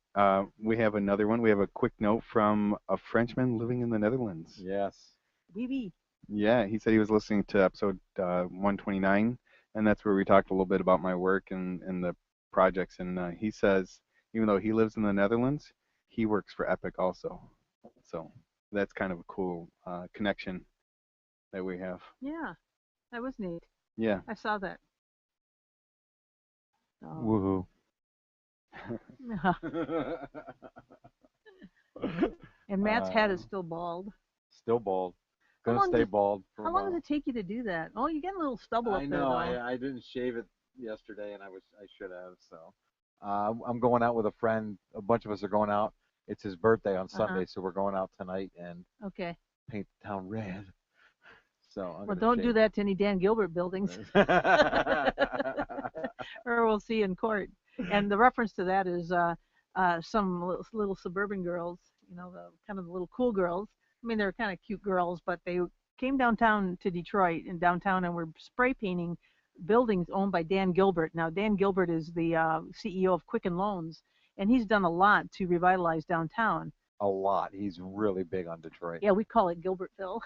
We have another one. We have a quick note from a Frenchman living in the Netherlands. Yes. BB. Yeah, he said he was listening to episode 129, and that's where we talked a little bit about my work and the projects. And he says, even though he lives in the Netherlands, he works for Epic also. So that's kind of a cool connection that we have. Yeah, that was neat. Yeah. I saw that. Woohoo. And Matt's head is still bald. Still bald. Gonna stay bald for How a long while. does it take you to do that? Oh, you get a little stubble up I there. know. Though. I didn't shave it yesterday, and I should have. So I'm going out with a friend. A bunch of us are going out. It's his birthday on Sunday, so we're going out tonight and paint the town red. So well, don't do that to any Dan Gilbert buildings, or we'll see you in court. And the reference to that is some little suburban girls, you know, the kind of the little cool girls. I mean, they're kind of cute girls, but they came downtown to Detroit and were spray painting buildings owned by Dan Gilbert. Now, Dan Gilbert is the CEO of Quicken Loans, and he's done a lot to revitalize downtown. A lot. He's really big on Detroit. Yeah, we call it Gilbertville,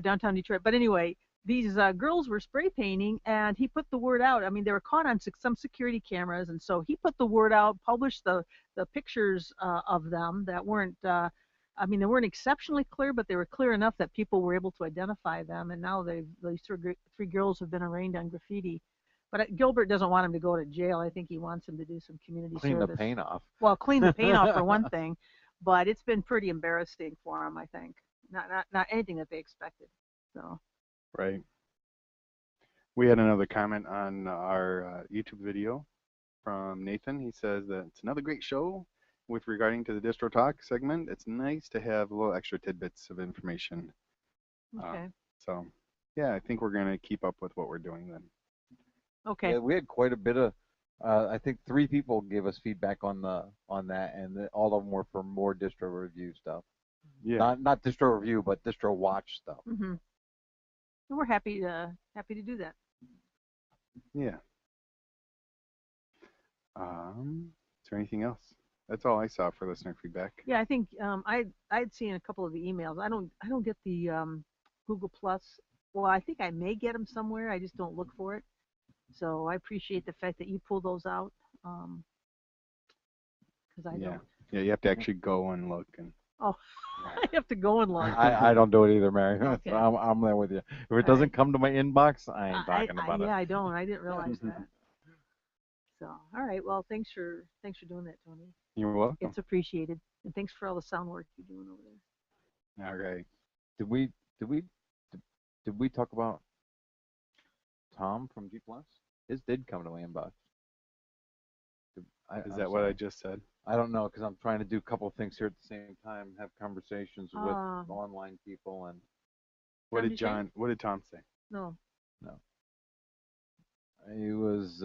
downtown Detroit. But anyway, these girls were spray painting, and he put the word out. I mean, they were caught on some security cameras, and so he put the word out, published the pictures of them that weren't. I mean, they weren't exceptionally clear, but they were clear enough that people were able to identify them. And now these three girls have been arraigned on graffiti. But Gilbert doesn't want him to go to jail. I think he wants him to do some community service. Clean the paint off. Well, clean the paint off for one thing, but it's been pretty embarrassing for him, I think. Not anything that they expected. So. Right. We had another comment on our YouTube video from Nathan. He says that it's another great show with regarding to the Distro Talk segment. It's nice to have a little extra tidbits of information. Okay. So, yeah, I think we're going to keep up with what we're doing then. Okay. Yeah, we had quite a bit of. I think 3 people gave us feedback on that, and all of them were for more distro review stuff. Yeah. Not distro review, but distro watch stuff. Mm-hmm. And we're happy to do that. Yeah. Is there anything else? That's all I saw for listener feedback. Yeah, I think I'd seen a couple of the emails. I don't get the Google Plus. Well, I think I may get them somewhere. I just don't look for it. So I appreciate the fact that you pull those out. Because I don't. Yeah, you have to actually go and look and. Oh, I have to go and look. I don't do it either, Mary. Okay. I'm there with you. If it doesn't come to my inbox, I ain't talking about it. Yeah, I don't. I didn't realize that. So, all right. Well, thanks for doing that, Tony. You're welcome. It's appreciated, and thanks for all the sound work you're doing over there. All right. Did we talk about Tom from G Plus? His did come to my inbox. Is that what I just said? I don't know, because I'm trying to do a couple of things here at the same time, have conversations with online people, and What did Tom say? No. He was.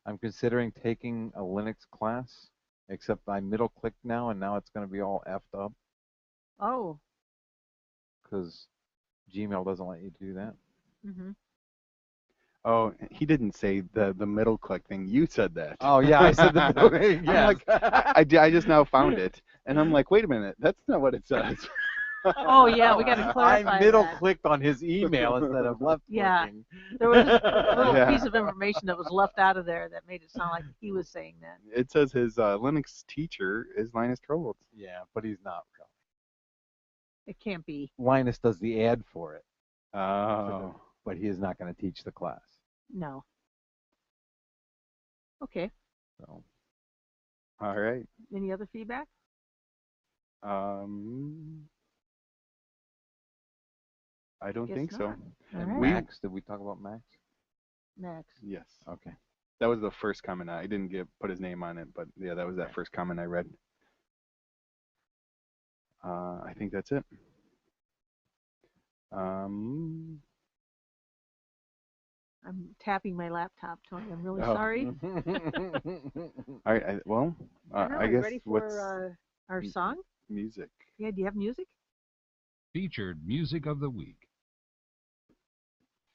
I'm considering taking a Linux class, except I middle clicked now, and now it's going to be all effed up. Oh. Because Gmail doesn't let you do that. Mm-hmm. Oh, he didn't say the middle click thing. You said that. Oh yeah, I said the middle thing. Yeah. I just now found it, and I'm like, wait a minute, that's not what it says. Oh yeah, we got to clarify. I middle clicked on his email instead of left clicking. Yeah, there was a little piece of information that was left out of there that made it sound like he was saying that. It says his Linux teacher is Linus Torvalds. Yeah, but he's not really. It can't be. Linus does the ad for it. Oh. But he is not going to teach the class. No. Okay. So. All right. Any other feedback? I don't think so. All And right. Max, did we talk about Max? Max. Yes. Okay. That was the first comment. I didn't put his name on it, but yeah, that was that first comment I read. I think that's it. I I'm tapping my laptop, Tony. I'm really Oh. sorry. All right. I guess ready what's for our song? music? Yeah. Do you have music? Featured music of the week.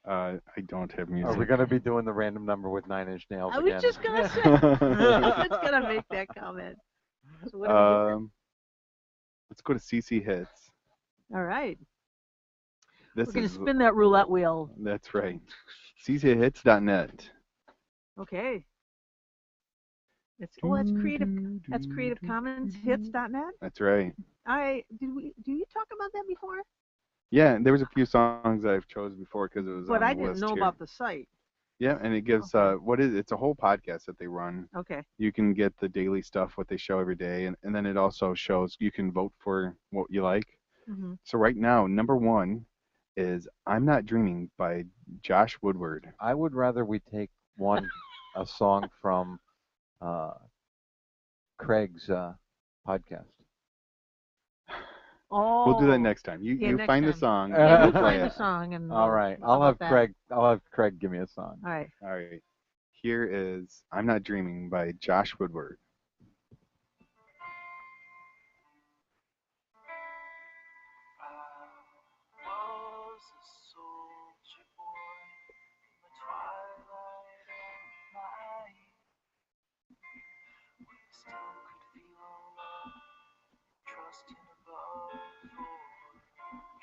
I don't have music. Are we going to be doing the random number with 9 Inch Nails I again? was just gonna say. I was just gonna make that comment. So what are we doing? Let's go to CC Hits. All right. This We're gonna is spin that roulette wheel. That's right. cchits.net. Okay. That's creative. That's Creative Commons Hits.net. That's right. Do you talk about that before? Yeah, there was a few songs I've chose before because it was But on I the didn't list know here. about the site. Yeah, and it gives Okay. it's a whole podcast that they run. Okay. You can get the daily stuff, what they show every day, and then it also shows you can vote for what you like. Mm-hmm. So right now, number one is "I'm Not Dreaming" by Josh Woodward. I would rather we take a song from Craig's podcast. Oh. We'll do that next time. You next find the time. song. Yeah, and we'll play find it. the song and. All right, I'll have Craig give me a song. All right. All right. Here is "I'm Not Dreaming" by Josh Woodward.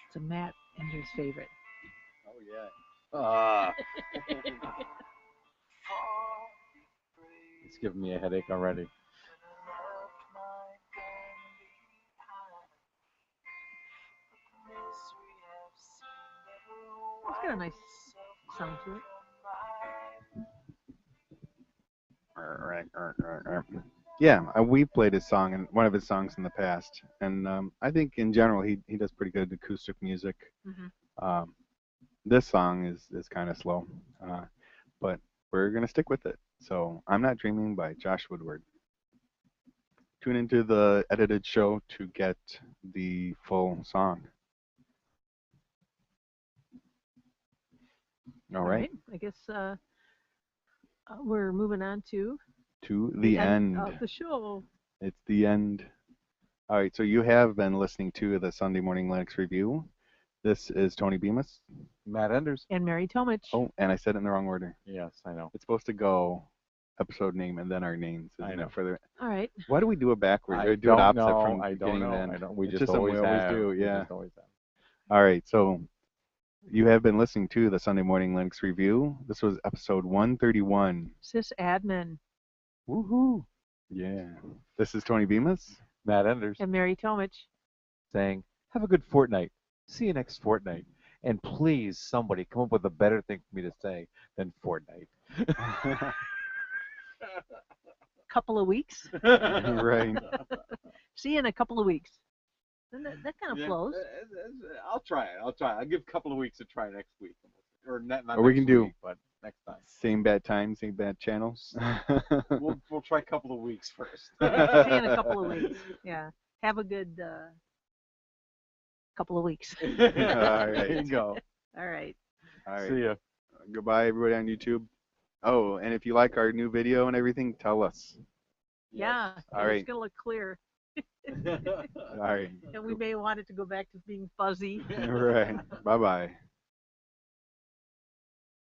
It's a Matt Ender's favorite. Oh yeah. It's giving me a headache already. It's got a nice sound to it. Yeah, we played his song and one of his songs in the past, and I think in general he does pretty good acoustic music. Mm-hmm. This song is kind of slow, but we're gonna stick with it. So "I'm Not Dreaming" by Josh Woodward. Tune into the edited show to get the full song. All right. I guess we're moving on to the end of the show. It's the end. All right, so you have been listening to the Sunday Morning Linux Review. This is Tony Bemis. Matt Enders. And Mary Tomich. Oh, and I said it in the wrong order. Yes, I know. It's supposed to go episode name and then our names. I know. Further. All right. Why do we do it backwards? I Or do it opposite know, from I beginning don't know. to end? I don't. We It's just something always we always have. do. We Yeah. just always have. All right, so you have been listening to the Sunday Morning Linux Review. This was episode 131. Sysadmin. Woohoo! Yeah. This is Tony Bemis. Matt Enders. And Mary Tomich. Saying, have a good fortnight. See you next fortnight. And please, somebody come up with a better thing for me to say than fortnight. Couple of weeks. Right. See you in a couple of weeks. Then that kind of flows. I'll try it. I'll give a couple of weeks to try next week. Or not Or we next can week, but next time. Same bad time, same bad channels. We'll try a couple of weeks first. See you in a couple of weeks. Yeah. Have a good couple of weeks. All right. There you go. All right. All right. See ya. Goodbye, everybody on YouTube. Oh, and if you like our new video and everything, tell us. Yeah. All right. It's going to look clear. All right. And we may want it to go back to being fuzzy. Right. Bye-bye.